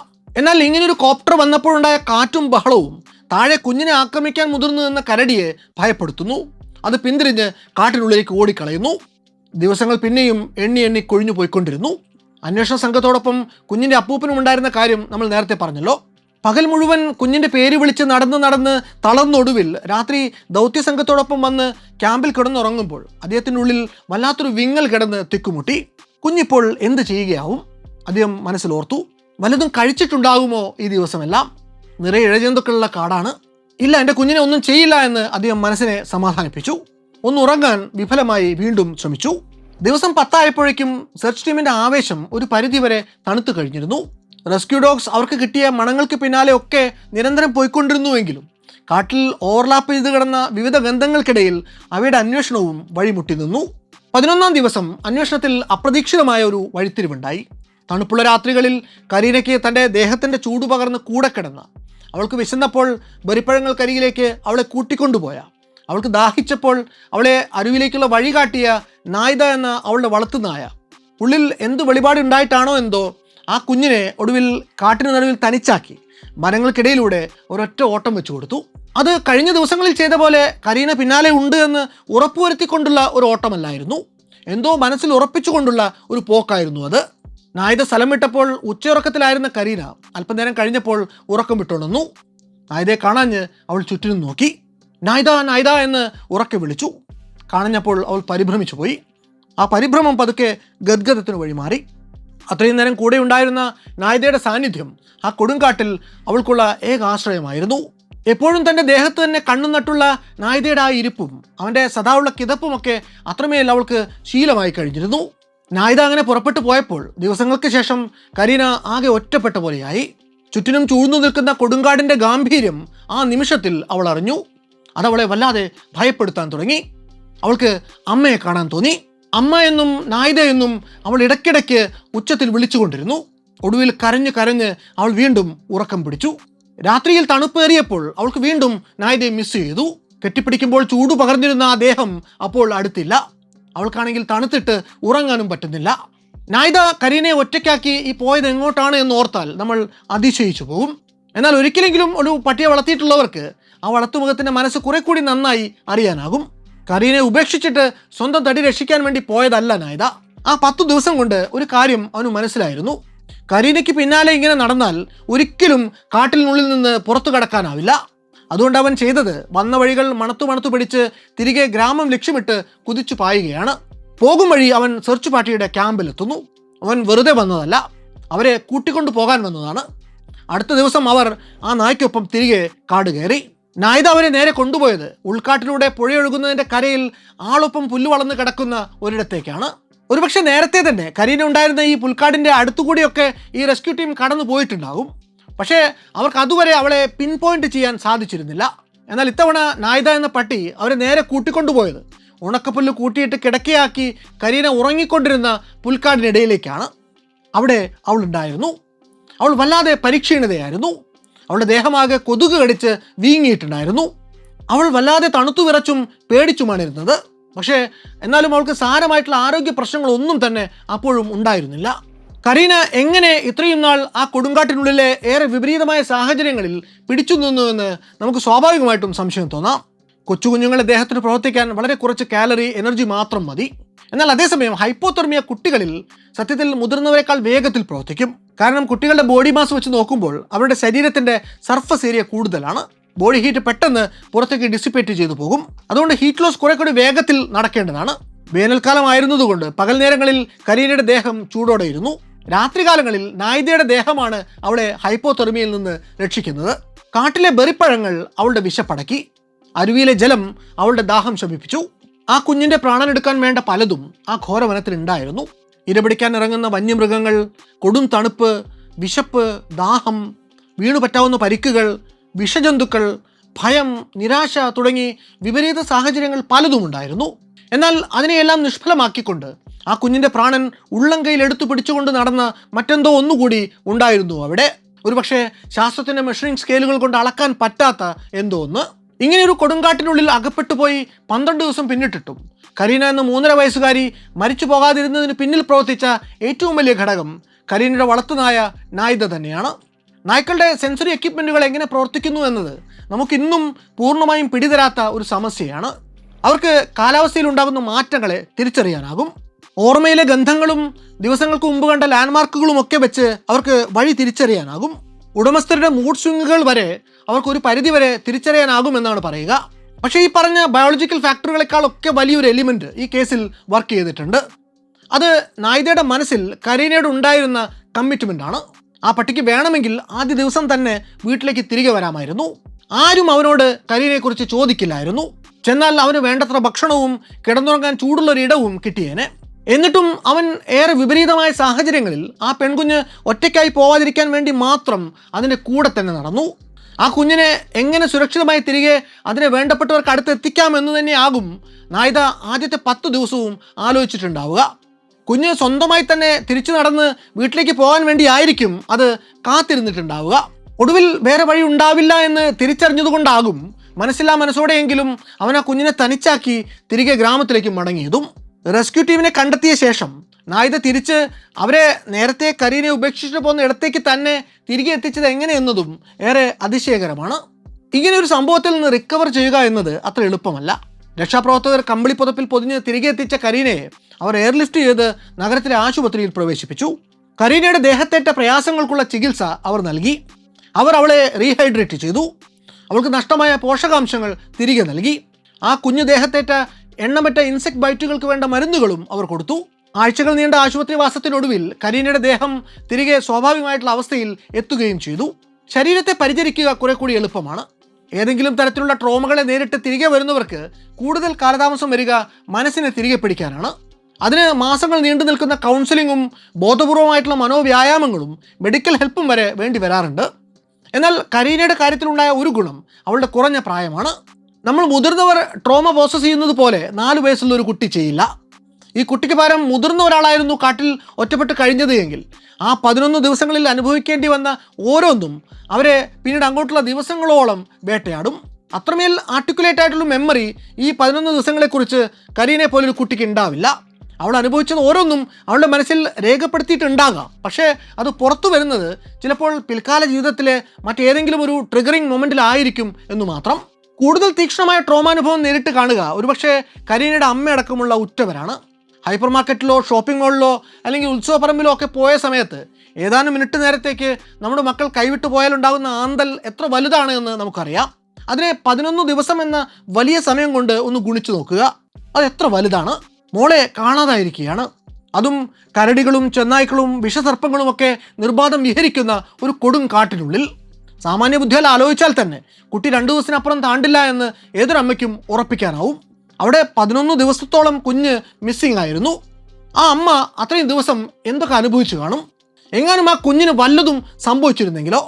എന്നാൽ ഇങ്ങനെയൊരു കോപ്റ്റർ വന്നപ്പോഴുണ്ടായ കാറ്റും ബഹളവും താഴെ കുഞ്ഞിനെ ആക്രമിക്കാൻ മുതിർന്നു നിന്ന കരടിയെ ഭയപ്പെടുത്തുന്നു. അത് പിന്തിരിഞ്ഞ് കാട്ടിനുള്ളിലേക്ക് ഓടിക്കളയുന്നു. ദിവസങ്ങൾ പിന്നെയും എണ്ണി കൊഴിഞ്ഞു പോയിക്കൊണ്ടിരുന്നു. അന്വേഷണ സംഘത്തോടൊപ്പം കുഞ്ഞിൻ്റെ അപ്പൂപ്പനും ഉണ്ടായിരുന്ന കാര്യം നമ്മൾ നേരത്തെ പറഞ്ഞല്ലോ. പകൽ മുഴുവൻ കുഞ്ഞിൻ്റെ പേര് വിളിച്ച് നടന്ന് തളർന്നൊടുവിൽ രാത്രി ദൗത്യസംഘത്തോടൊപ്പം വന്ന് ക്യാമ്പിൽ കിടന്നുറങ്ങുമ്പോൾ അദ്ദേഹത്തിനുള്ളിൽ വല്ലാത്തൊരു വിങ്ങൽ കിടന്ന് തിക്കുമുട്ടി. കുഞ്ഞിപ്പോൾ എന്ത് ചെയ്യുകയാവും? അദ്ദേഹം മനസ്സിലോർത്തു. വല്ലതും കഴിച്ചിട്ടുണ്ടാകുമോ ഈ ദിവസമെല്ലാം? നിറയെ ഇഴജന്തുക്കളുള്ള കാടാണ്. ഇല്ല, എൻ്റെ കുഞ്ഞിനെ ഒന്നും ചെയ്യില്ല എന്ന് അദ്ദേഹം മനസ്സിനെ സമാധാനിപ്പിച്ചു. ഒന്നുറങ്ങാൻ വിഫലമായി വീണ്ടും ശ്രമിച്ചു. ദിവസം 10 ആയപ്പോഴേക്കും സെർച്ച് ടീമിൻ്റെ ആവേശം ഒരു പരിധിവരെ തണുത്തു കഴിഞ്ഞിരുന്നു. റെസ്ക്യൂ ഡോഗ്സ് അവർക്ക് കിട്ടിയ മണങ്ങൾക്ക് പിന്നാലെ ഒക്കെ നിരന്തരം പോയിക്കൊണ്ടിരുന്നുവെങ്കിലും കാട്ടിൽ ഓവർലാപ്പ് ചെയ്ത് കിടന്ന വിവിധ ഗന്ധങ്ങൾക്കിടയിൽ അവയുടെ അന്വേഷണവും വഴിമുട്ടി നിന്നു. 11-ാം ദിവസം അന്വേഷണത്തിൽ അപ്രതീക്ഷിതമായ ഒരു വഴിത്തിരിവുണ്ടായി. തണുപ്പുള്ള രാത്രികളിൽ കരീനയ്ക്ക് തൻ്റെ ദേഹത്തിൻ്റെ ചൂട് പകർന്ന് കൂടെ കിടന്ന, അവൾക്ക് വിശന്നപ്പോൾ ബെറിപ്പഴങ്ങൾക്കരികിലേക്ക് അവളെ കൂട്ടിക്കൊണ്ടുപോയ, അവൾക്ക് ദാഹിച്ചപ്പോൾ അവളെ അരുവിലേക്കുള്ള വഴി കാട്ടിയ നായത എന്ന അവളുടെ വളർത്തുനായ, ഉള്ളിൽ എന്ത് വെളിപാടുണ്ടായിട്ടാണോ എന്തോ ആ കുഞ്ഞിനെ ഒടുവിൽ കാട്ടിന് നടുവിൽ തനിച്ചാക്കി മരങ്ങൾക്കിടയിലൂടെ ഒരൊറ്റ ഓട്ടം വെച്ചു കൊടുത്തു. അത് കഴിഞ്ഞ ദിവസങ്ങളിൽ ചെയ്ത പോലെ കരീന പിന്നാലെ ഉണ്ട് എന്ന് ഉറപ്പുവരുത്തിക്കൊണ്ടുള്ള ഒരു ഓട്ടമല്ലായിരുന്നു. എന്തോ മനസ്സിൽ ഉറപ്പിച്ചുകൊണ്ടുള്ള ഒരു പോക്കായിരുന്നു അത്. നായത സ്ഥലം വിട്ടപ്പോൾ ഉച്ചയുറക്കത്തിലായിരുന്ന കരീന അല്പനേരം കഴിഞ്ഞപ്പോൾ ഉറക്കം വിട്ടുണർന്നു. നായതയെ കാണാഞ്ഞ് അവൾ ചുറ്റിനും നോക്കി. നായത നായത എന്ന് ഉറക്കെ വിളിച്ചു. കാണഞ്ഞപ്പോൾ അവൾ പരിഭ്രമിച്ചു പോയി. ആ പരിഭ്രമം പതുക്കെ ഗദ്ഗതത്തിന് വഴിമാറി. അത്രയും നേരം കൂടെ ഉണ്ടായിരുന്ന നായിദയുടെ സാന്നിധ്യം ആ കൊടുങ്കാട്ടിൽ അവൾക്കുള്ള ഏക ആശ്രയമായിരുന്നു. എപ്പോഴും തൻ്റെ ദേഹത്ത് തന്നെ കണ്ണു നട്ടുള്ള നായിദയുടെ ആ ഇരിപ്പും അവൻ്റെ സദാവുള്ള കിതപ്പുമൊക്കെ അത്രമേൽ അവൾക്ക് ശീലമായി കഴിഞ്ഞിരുന്നു. നായിദ അങ്ങനെ പുറപ്പെട്ടു പോയപ്പോൾ ദിവസങ്ങൾക്ക് ശേഷം കരീന ആകെ ഒറ്റപ്പെട്ട പോലെയായി. ചുറ്റിനും ചൂഴ്ന്നു നിൽക്കുന്ന കൊടുങ്കാടിൻ്റെ ഗാംഭീര്യം ആ നിമിഷത്തിൽ അവൾ അറിഞ്ഞു. അതവളെ വല്ലാതെ ഭയപ്പെടുത്താൻ തുടങ്ങി. അവൾക്ക് അമ്മയെ കാണാൻ തോന്നി. അമ്മ എന്നും നായിദ എന്നും അവൾ ഇടയ്ക്കിടയ്ക്ക് ഉച്ചത്തിൽ വിളിച്ചുകൊണ്ടിരുന്നു. ഒടുവിൽ കരഞ്ഞ് കരഞ്ഞ് അവൾ വീണ്ടും ഉറക്കം പിടിച്ചു. രാത്രിയിൽ തണുപ്പേറിയപ്പോൾ അവൾക്ക് വീണ്ടും നായിദയെ മിസ് ചെയ്തു. കെട്ടിപ്പിടിക്കുമ്പോൾ ചൂട് പകർന്നിരുന്ന ആ ദേഹം അപ്പോൾ അടുത്തില്ല. അവൾക്കാണെങ്കിൽ തണുത്തിട്ട് ഉറങ്ങാനും പറ്റുന്നില്ല. നായിദ കരീനയെ ഒറ്റയ്ക്കാക്കി ഈ പോയത് എങ്ങോട്ടാണ് എന്ന് ഓർത്താൽ നമ്മൾ അതിശയിച്ചു പോകും. എന്നാൽ ഒരിക്കലെങ്കിലും ഒരു പട്ടിയെ വളർത്തിയിട്ടുള്ളവർക്ക് ആ വളർത്തുമുഖത്തിൻ്റെ മനസ്സ് കുറെ കൂടി നന്നായി അറിയാനാകും. കരീനെ ഉപേക്ഷിച്ചിട്ട് സ്വന്തം തടി രക്ഷിക്കാൻ വേണ്ടി പോയതല്ല നായിദ. ആ 10 ദിവസം കൊണ്ട് ഒരു കാര്യം അവന് മനസ്സിലായിരുന്നു. കരീനയ്ക്ക് പിന്നാലെ ഇങ്ങനെ നടന്നാൽ ഒരിക്കലും കാട്ടിനുള്ളിൽ നിന്ന് പുറത്തു കടക്കാനാവില്ല. അതുകൊണ്ട് അവൻ ചെയ്തത് വന്ന വഴികൾ മണത്തു പിടിച്ച് തിരികെ ഗ്രാമം ലക്ഷ്യമിട്ട് കുതിച്ചു പായുകയാണ്. പോകും വഴി അവൻ സെർച്ച് പാർട്ടിയുടെ ക്യാമ്പിലെത്തുന്നു. അവൻ വെറുതെ വന്നതല്ല, അവരെ കൂട്ടിക്കൊണ്ടു പോകാൻ വന്നതാണ്. അടുത്ത ദിവസം അവർ ആ നായ്ക്കൊപ്പം തിരികെ കാട് കയറി. നായിദ അവരെ നേരെ കൊണ്ടുപോയത് ഉൾക്കാട്ടിലൂടെ പുഴയൊഴുകുന്നതിൻ്റെ കരയിൽ ആളൊപ്പം പുല്ല് വളർന്ന് കിടക്കുന്ന ഒരിടത്തേക്കാണ്. ഒരുപക്ഷെ നേരത്തെ തന്നെ കരീന ഉണ്ടായിരുന്ന ഈ പുൽക്കാടിൻ്റെ അടുത്തുകൂടിയൊക്കെ ഈ റെസ്ക്യൂ ടീം കടന്നു പോയിട്ടുണ്ടാകും. പക്ഷേ അവർക്ക് അതുവരെ അവളെ പിൻ പോയിന്റ് ചെയ്യാൻ സാധിച്ചിരുന്നില്ല. എന്നാൽ ഇത്തവണ നായിദ എന്ന പട്ടി അവരെ നേരെ കൂട്ടിക്കൊണ്ടുപോയത് ഉണക്കപ്പുല്ല് കൂട്ടിയിട്ട് കിടക്കയാക്കി കരീന ഉറങ്ങിക്കൊണ്ടിരുന്ന പുൽക്കാടിനിടയിലേക്കാണ്. അവിടെ അവൾ ഉണ്ടായിരുന്നു. അവൾ വല്ലാതെ പരിക്ഷീണിതയായിരുന്നു. അവളുടെ ദേഹമാകെ കൊതുക് കടിച്ച് വീങ്ങിയിട്ടുണ്ടായിരുന്നു. അവൾ വല്ലാതെ തണുത്തു വിറച്ചും പേടിച്ചുമാണിരുന്നത്. പക്ഷേ എന്നാലും അവൾക്ക് സാരമായിട്ടുള്ള ആരോഗ്യ പ്രശ്നങ്ങളൊന്നും തന്നെ അപ്പോഴും ഉണ്ടായിരുന്നില്ല. കരീന എങ്ങനെ ഇത്രയും നാൾ ആ കൊടുങ്കാട്ടിനുള്ളിലെ ഏറെ വിപരീതമായ സാഹചര്യങ്ങളിൽ പിടിച്ചു നിന്നുവെന്ന് നമുക്ക് സ്വാഭാവികമായിട്ടും സംശയം തോന്നാം. കൊച്ചു കുഞ്ഞുങ്ങളുടെ ദേഹത്തിന് പ്രവർത്തിക്കാൻ വളരെ കുറച്ച് കാലറി എനർജി മാത്രം മതി. എന്നാൽ അതേസമയം ഹൈപ്പോതെർമിയ കുട്ടികളിൽ സത്യത്തിൽ മുതിർന്നവരെക്കാൾ വേഗത്തിൽ പ്രവർത്തിക്കും. കാരണം കുട്ടികളുടെ ബോഡി മാസ് വെച്ച് നോക്കുമ്പോൾ അവരുടെ ശരീരത്തിൻ്റെ സർഫസ് ഏരിയ കൂടുതലാണ്. ബോഡി ഹീറ്റ് പെട്ടെന്ന് പുറത്തേക്ക് ഡിസിപ്പേറ്റ് ചെയ്തു പോകും. അതുകൊണ്ട് ഹീറ്റ് ലോസ് കുറെ കൂടി വേഗത്തിൽ നടക്കേണ്ടതാണ്. വേനൽക്കാലമായിരുന്നതുകൊണ്ട് പകൽ നേരങ്ങളിൽ കരീനയുടെ ദേഹം ചൂടോടെ ഇരുന്നു. രാത്രികാലങ്ങളിൽ നായിദയുടെ ദേഹമാണ് അവളെ ഹൈപ്പോതെർമിയയിൽ നിന്ന് രക്ഷിക്കുന്നത്. കാട്ടിലെ ബെറിപ്പഴങ്ങൾ അവളുടെ വിശപ്പടക്കി. അരുവിയിലെ ജലം അവളുടെ ദാഹം ശമിപ്പിച്ചു. ആ കുഞ്ഞിൻ്റെ പ്രാണനെടുക്കാൻ വേണ്ട പലതും ആ ഘോരവനത്തിലുണ്ടായിരുന്നു. ഇരപിടിക്കാൻ ഇറങ്ങുന്ന വന്യമൃഗങ്ങൾ, കൊടും തണുപ്പ്, വിശപ്പ്, ദാഹം, വീണുപറ്റാവുന്ന പരിക്കുകൾ, വിഷജന്തുക്കൾ, ഭയം, നിരാശ തുടങ്ങി വിപരീത സാഹചര്യങ്ങൾ പലതും ഉണ്ടായിരുന്നു. എന്നാൽ അതിനെയെല്ലാം നിഷ്ഫലമാക്കിക്കൊണ്ട് ആ കുഞ്ഞിൻ്റെ പ്രാണൻ ഉള്ളം കയ്യിൽ എടുത്തു പിടിച്ചുകൊണ്ട് നടന്ന മറ്റെന്തോ ഒന്നുകൂടി ഉണ്ടായിരുന്നു അവിടെ. ഒരുപക്ഷെ ശാസ്ത്രത്തിൻ്റെ മെഷറിംഗ് സ്കെയിലുകൾ കൊണ്ട് അളക്കാൻ പറ്റാത്ത എന്തോ ഒന്ന്. ഇങ്ങനെയൊരു കൊടുങ്കാട്ടിനുള്ളിൽ അകപ്പെട്ടു പോയി 12 ദിവസം പിന്നിട്ടിട്ടും കരീന എന്ന 3.5 വയസ്സുകാരി മരിച്ചു പോകാതിരുന്നതിന് പിന്നിൽ പ്രവർത്തിച്ച ഏറ്റവും വലിയ ഘടകം കരീനയുടെ വളർത്തുനായ നായിദ തന്നെയാണ്. നായ്ക്കളുടെ സെൻസറി എക്യുപ്മെൻറ്റുകൾ എങ്ങനെ പ്രവർത്തിക്കുന്നു എന്നത് നമുക്കിന്നും പൂർണ്ണമായും പിടിതരാത്ത ഒരു സമസ്യയാണ്. അവർക്ക് കാലാവസ്ഥയിലുണ്ടാകുന്ന മാറ്റങ്ങളെ തിരിച്ചറിയാനാകും. ഓർമ്മയിലെ ഗന്ധങ്ങളും ദിവസങ്ങൾക്ക് മുമ്പ് കണ്ട ലാൻഡ്മാർക്കുകളും ഒക്കെ വെച്ച് അവർക്ക് വഴി തിരിച്ചറിയാനാകും. ഉടമസ്ഥരുടെ മൂഡ് സ്വിങ്ങുകൾ വരെ അവർക്ക് ഒരു പരിധിവരെ തിരിച്ചറിയാനാകുമെന്നാണ് പറയുക. പക്ഷേ ഈ പറഞ്ഞ ബയോളജിക്കൽ ഫാക്ടറുകളെക്കാളൊക്കെ വലിയൊരു എലിമെൻറ്റ് ഈ കേസിൽ വർക്ക് ചെയ്തിട്ടുണ്ട്. അത് നായിദയുടെ മനസ്സിൽ കരീനയോട് ഉണ്ടായിരുന്ന കമ്മിറ്റ്മെൻ്റാണ്. ആ പട്ടിക്ക് വേണമെങ്കിൽ ആദ്യ ദിവസം തന്നെ വീട്ടിലേക്ക് തിരികെ വരാമായിരുന്നു. ആരും അവനോട് കരീനയെക്കുറിച്ച് ചോദിക്കില്ലായിരുന്നു. ചെന്നാൽ അവന് വേണ്ടത്ര ഭക്ഷണവും കിടന്നുറങ്ങാൻ ചൂടുള്ളൊരിടവും കിട്ടിയേനെ. എന്നിട്ടും അവൻ ഏറെ വിപരീതമായ സാഹചര്യങ്ങളിൽ ആ പെൺകുഞ്ഞ് ഒറ്റയ്ക്കായി പോവാതിരിക്കാൻ വേണ്ടി മാത്രം അതിൻ്റെ കൂടെ തന്നെ നടന്നു. ആ കുഞ്ഞിനെ എങ്ങനെ സുരക്ഷിതമായി തിരികെ അതിനെ വേണ്ടപ്പെട്ടവർക്ക് അടുത്തെത്തിക്കാമെന്ന് തന്നെയാകും നായിദ ആദ്യത്തെ 10 ദിവസവും ആലോചിച്ചിട്ടുണ്ടാവുക. കുഞ്ഞ് സ്വന്തമായി തന്നെ തിരിച്ചു നടന്ന് വീട്ടിലേക്ക് പോകാൻ വേണ്ടിയായിരിക്കും അത് കാത്തിരുന്നിട്ടുണ്ടാവുക. ഒടുവിൽ വേറെ വഴി ഉണ്ടാവില്ല എന്ന് തിരിച്ചറിഞ്ഞതുകൊണ്ടാകും മനസ്സില്ലാ മനസ്സോടെയെങ്കിലും അവൻ ആ കുഞ്ഞിനെ തനിച്ചാക്കി തിരികെ ഗ്രാമത്തിലേക്ക് മടങ്ങിയതും. റെസ്ക്യൂ ടീമിനെ കണ്ടെത്തിയ ശേഷം നായിദ തിരിച്ച് അവരെ നേരത്തെ കരീനെ ഉപേക്ഷിച്ചിട്ട് പോകുന്ന ഇടത്തേക്ക് തന്നെ തിരികെ എത്തിച്ചത് എങ്ങനെയെന്നതും ഏറെ അതിശയകരമാണ്. ഇങ്ങനെ ഒരു സംഭവത്തിൽ നിന്ന് റിക്കവർ ചെയ്യുക എന്നത് അത്ര എളുപ്പമല്ല. രക്ഷാപ്രവർത്തകർ കമ്പിളിപ്പുതപ്പിൽ പൊതിഞ്ഞ് തിരികെ എത്തിച്ച കരീനയെ അവർ എയർലിഫ്റ്റ് ചെയ്ത് നഗരത്തിലെ ആശുപത്രിയിൽ പ്രവേശിപ്പിച്ചു. കരീനയുടെ ദേഹത്തേറ്റ പ്രയാസങ്ങൾക്കുള്ള ചികിത്സ അവർ നൽകി. അവർ അവളെ റീഹൈഡ്രേറ്റ് ചെയ്തു. അവൾക്ക് നഷ്ടമായ പോഷകാംശങ്ങൾ തിരികെ നൽകി. ആ കുഞ്ഞു ദേഹത്തേറ്റ എണ്ണമറ്റ ഇൻസെക്ട് ബൈറ്റുകൾക്ക് വേണ്ട മരുന്നുകളും അവർ കൊടുത്തു. ആഴ്ചകൾ നീണ്ട ആശുപത്രിവാസത്തിനൊടുവിൽ കരീനയുടെ ദേഹം തിരികെ സ്വാഭാവികമായിട്ടുള്ള അവസ്ഥയിൽ എത്തുകയും ചെയ്തു. ശരീരത്തെ പരിചരിക്കുക കുറെ കൂടി എളുപ്പമാണ്. ഏതെങ്കിലും തരത്തിലുള്ള ട്രോമകളെ നേരിട്ട് തിരികെ വരുന്നവർക്ക് കൂടുതൽ കാലതാമസം വരിക മനസ്സിനെ തിരികെ പിടിക്കാനാണ്. അതിന് മാസങ്ങൾ നീണ്ടു നിൽക്കുന്ന കൗൺസിലിങ്ങും ബോധപൂർവമായിട്ടുള്ള മനോവ്യായാമങ്ങളും മെഡിക്കൽ ഹെൽപ്പും വരെ വേണ്ടി വരാറുണ്ട്. എന്നാൽ കരീനയുടെ കാര്യത്തിലുണ്ടായ ഒരു ഗുണം അവളുടെ കുറഞ്ഞ പ്രായമാണ്. നമ്മൾ മുതിർന്നവർ ട്രോമ പ്രോസസ് ചെയ്യുന്നത് പോലെ 4 വയസ്സുള്ള ഒരു കുട്ടി ചെയ്യില്ല. ഈ കുട്ടിക്ക് പകരം മുതിർന്ന ഒരാളായിരുന്നു കാട്ടിൽ ഒറ്റപ്പെട്ട് കഴിഞ്ഞത് എങ്കിൽ ആ 11 ദിവസങ്ങളിൽ അനുഭവിക്കേണ്ടി വന്ന ഓരോന്നും അവരെ പിന്നീട് അങ്ങോട്ടുള്ള ദിവസങ്ങളോളം വേട്ടയാടും. അത്രമേൽ ആർട്ടിക്കുലേറ്റ് ആയിട്ടുള്ള മെമ്മറി ഈ 11 ദിവസങ്ങളെക്കുറിച്ച് കരീനെ പോലൊരു കുട്ടിക്ക് ഉണ്ടാവില്ല. അവൾ അനുഭവിച്ചത് ഓരോന്നും അവളുടെ മനസ്സിൽ രേഖപ്പെടുത്തിയിട്ടുണ്ടാകാം. പക്ഷേ അത് പുറത്തു വരുന്നത് ചിലപ്പോൾ പിൽക്കാല ജീവിതത്തിലെ മറ്റേതെങ്കിലും ഒരു ട്രിഗറിങ് മൊമെൻറ്റിലായിരിക്കും എന്ന് മാത്രം. കൂടുതൽ തീക്ഷ്ണമായ ട്രോമാനുഭവം നേരിട്ട് കാണുക ഒരുപക്ഷെ കരീനയുടെ അമ്മയടക്കമുള്ള ഉറ്റവരാണ്. ഹൈപ്പർ മാർക്കറ്റിലോ ഷോപ്പിംഗ് മാളിലോ അല്ലെങ്കിൽ ഉത്സവപ്പറമ്പിലോ ഒക്കെ പോയ സമയത്ത് ഏതാനും മിനിറ്റ് നേരത്തേക്ക് നമ്മുടെ മക്കൾ കൈവിട്ടു പോയാലുണ്ടാകുന്ന ആന്തൽ എത്ര വലുതാണ് എന്ന് നമുക്കറിയാം. അതിനെ 11 ദിവസം എന്ന വലിയ സമയം കൊണ്ട് ഒന്ന് ഗുണിച്ചു നോക്കുക. അത് എത്ര വലുതാണ്. മോളെ കാണാതായിരിക്കുകയാണ്. അതും കരടികളും ചെന്നായ്ക്കളും വിഷസർപ്പങ്ങളും ഒക്കെ നിർബാധം വിഹരിക്കുന്ന ഒരു കൊടും കാട്ടിനുള്ളിൽ. സാമാന്യ ബുദ്ധിയാൽ ആലോചിച്ചാൽ തന്നെ കുട്ടി 2 ദിവസത്തിനപ്പുറം താണ്ടില്ല എന്ന് ഏതൊരമ്മയ്ക്കും ഉറപ്പിക്കാനാവും. അവിടെ 11 ദിവസത്തോളം കുഞ്ഞ് മിസ്സിംഗ് ആയിരുന്നു. ആ അമ്മ അത്രയും ദിവസം എന്തൊക്കെ അനുഭവിച്ചു കാണും. എങ്ങാനും ആ കുഞ്ഞിന് വല്ലതും സംഭവിച്ചിരുന്നെങ്കിലോ?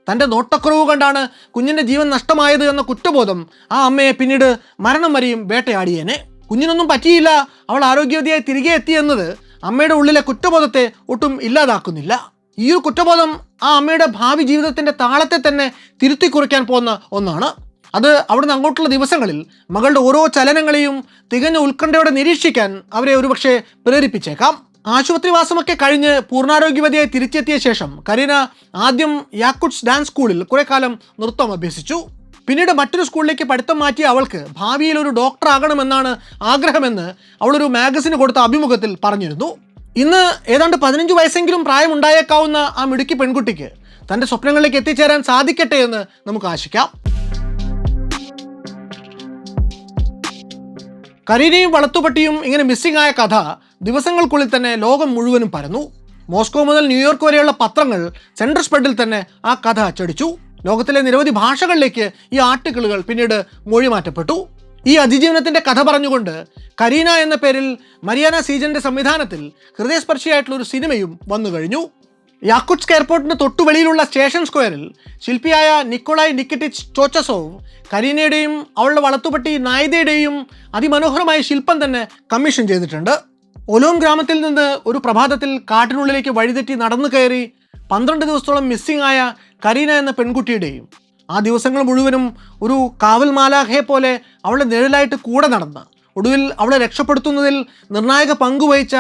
തൻ്റെ നോട്ടക്കുറവ് കൊണ്ടാണ് കുഞ്ഞിൻ്റെ ജീവൻ നഷ്ടമായത് എന്ന കുറ്റബോധം ആ അമ്മയെ പിന്നീട് മരണം വരെയും വേട്ടയാടിയേനെ. കുഞ്ഞിനൊന്നും പറ്റിയില്ല, അവൾ ആരോഗ്യവതിയായി തിരികെ എത്തിയെന്നത് അമ്മയുടെ ഉള്ളിലെ കുറ്റബോധത്തെ ഒട്ടും ഇല്ലാതാക്കുന്നില്ല. ഈ ഒരു കുറ്റബോധം ആ അമ്മയുടെ ഭാവി ജീവിതത്തിൻ്റെ താളത്തെ തന്നെ തിരുത്തി കുറിക്കാൻ പോകുന്ന ഒന്നാണ്. അത് അവിടുന്ന് അങ്ങോട്ടുള്ള ദിവസങ്ങളിൽ മകളുടെ ഓരോ ചലനങ്ങളെയും തികഞ്ഞ ഉത്കണ്ഠയോടെ നിരീക്ഷിക്കാൻ അവരെ ഒരുപക്ഷെ പ്രേരിപ്പിച്ചേക്കാം. ആശുപത്രിവാസമൊക്കെ കഴിഞ്ഞ് പൂർണ്ണാരോഗ്യവതിയായി തിരിച്ചെത്തിയ ശേഷം കരീന ആദ്യം യാക്കുട്സ് ഡാൻസ് സ്കൂളിൽ കുറെ കാലം നൃത്തം അഭ്യസിച്ചു. പിന്നീട് മറ്റൊരു സ്കൂളിലേക്ക് പഠിത്തം മാറ്റിയ അവൾക്ക് ഭാവിയിൽ ഒരു ഡോക്ടർ ആകണമെന്നാണ് ആഗ്രഹമെന്ന് അവളൊരു മാഗസിന് കൊടുത്ത അഭിമുഖത്തിൽ പറഞ്ഞിരുന്നു. ഇന്ന് ഏതാണ്ട് 15 വയസ്സെങ്കിലും പ്രായമുണ്ടായേക്കാവുന്ന ആ മിടുക്കി പെൺകുട്ടിക്ക് തൻ്റെ സ്വപ്നങ്ങളിലേക്ക് എത്തിച്ചേരാൻ സാധിക്കട്ടെ എന്ന് നമുക്ക് ആശിക്കാം. കരീനയും വളത്തുപട്ടിയും ഇങ്ങനെ മിസ്സിംഗ് ആയ കഥ ദിവസങ്ങൾക്കുള്ളിൽ തന്നെ ലോകം മുഴുവനും പരന്നു. മോസ്കോ മുതൽ ന്യൂയോർക്ക് വരെയുള്ള പത്രങ്ങൾ സെൻട്രൽ സ്പ്രെഡിൽ തന്നെ ആ കഥ അച്ചടിച്ചു. ലോകത്തിലെ നിരവധി ഭാഷകളിലേക്ക് ഈ ആർട്ടിക്കിളുകൾ പിന്നീട് മൊഴിമാറ്റപ്പെട്ടു. ഈ അതിജീവനത്തിൻ്റെ കഥ പറഞ്ഞുകൊണ്ട് കരീന എന്ന പേരിൽ മരിയാന സീജന്റെ സംവിധാനത്തിൽ ഹൃദയസ്പർശിയായിട്ടുള്ള ഒരു സിനിമയും വന്നു കഴിഞ്ഞു. യാക്കുട്സ്ക് എയർപോർട്ടിന് തൊട്ടുവെളിയിലുള്ള സ്റ്റേഷൻ സ്ക്വയറിൽ ശില്പിയായ നിക്കോളായ് നിക്കിറ്റിച്ച് ചോച്ചസോവ് കരീനയുടെയും അവളുടെ വളത്തുപട്ടി നായിദയുടെയും അതിമനോഹരമായ ശില്പം തന്നെ കമ്മീഷൻ ചെയ്തിട്ടുണ്ട്. ഒലോം ഗ്രാമത്തിൽ നിന്ന് ഒരു പ്രഭാതത്തിൽ കാട്ടിനുള്ളിലേക്ക് വഴിതെറ്റി നടന്നു കയറി 12 ദിവസത്തോളം മിസ്സിംഗ് ആയ കരീന എന്ന പെൺകുട്ടിയുടെയും ആ ദിവസങ്ങൾ മുഴുവനും ഒരു കാവൽ മാലാഖയെ പോലെ അവളുടെ നിഴലായിട്ട് കൂടെ നടന്ന് ഒടുവിൽ അവളെ രക്ഷപ്പെടുത്തുന്നതിൽ നിർണായക പങ്കുവഹിച്ച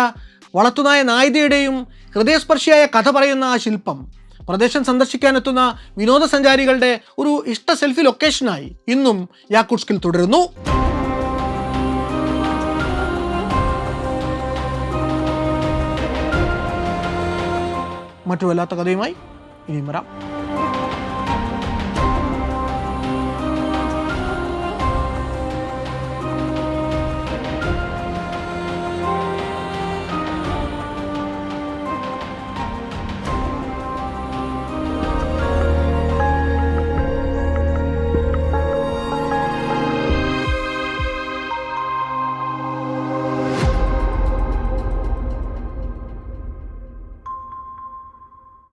വളത്തുനായ നായിദയുടെയും ഹൃദയസ്പർശിയായ കഥ പറയുന്ന ആ ശില്പം പ്രദേശം സന്ദർശിക്കാനെത്തുന്ന വിനോദസഞ്ചാരികളുടെ ഒരു ഇഷ്ട സെൽഫി ലൊക്കേഷനായി ഇന്നും യാക്കുട്സ്കിൽ തുടരുന്നു. മറ്റു വല്ലാത്ത കഥയുമായി ഇനിയും വരാം.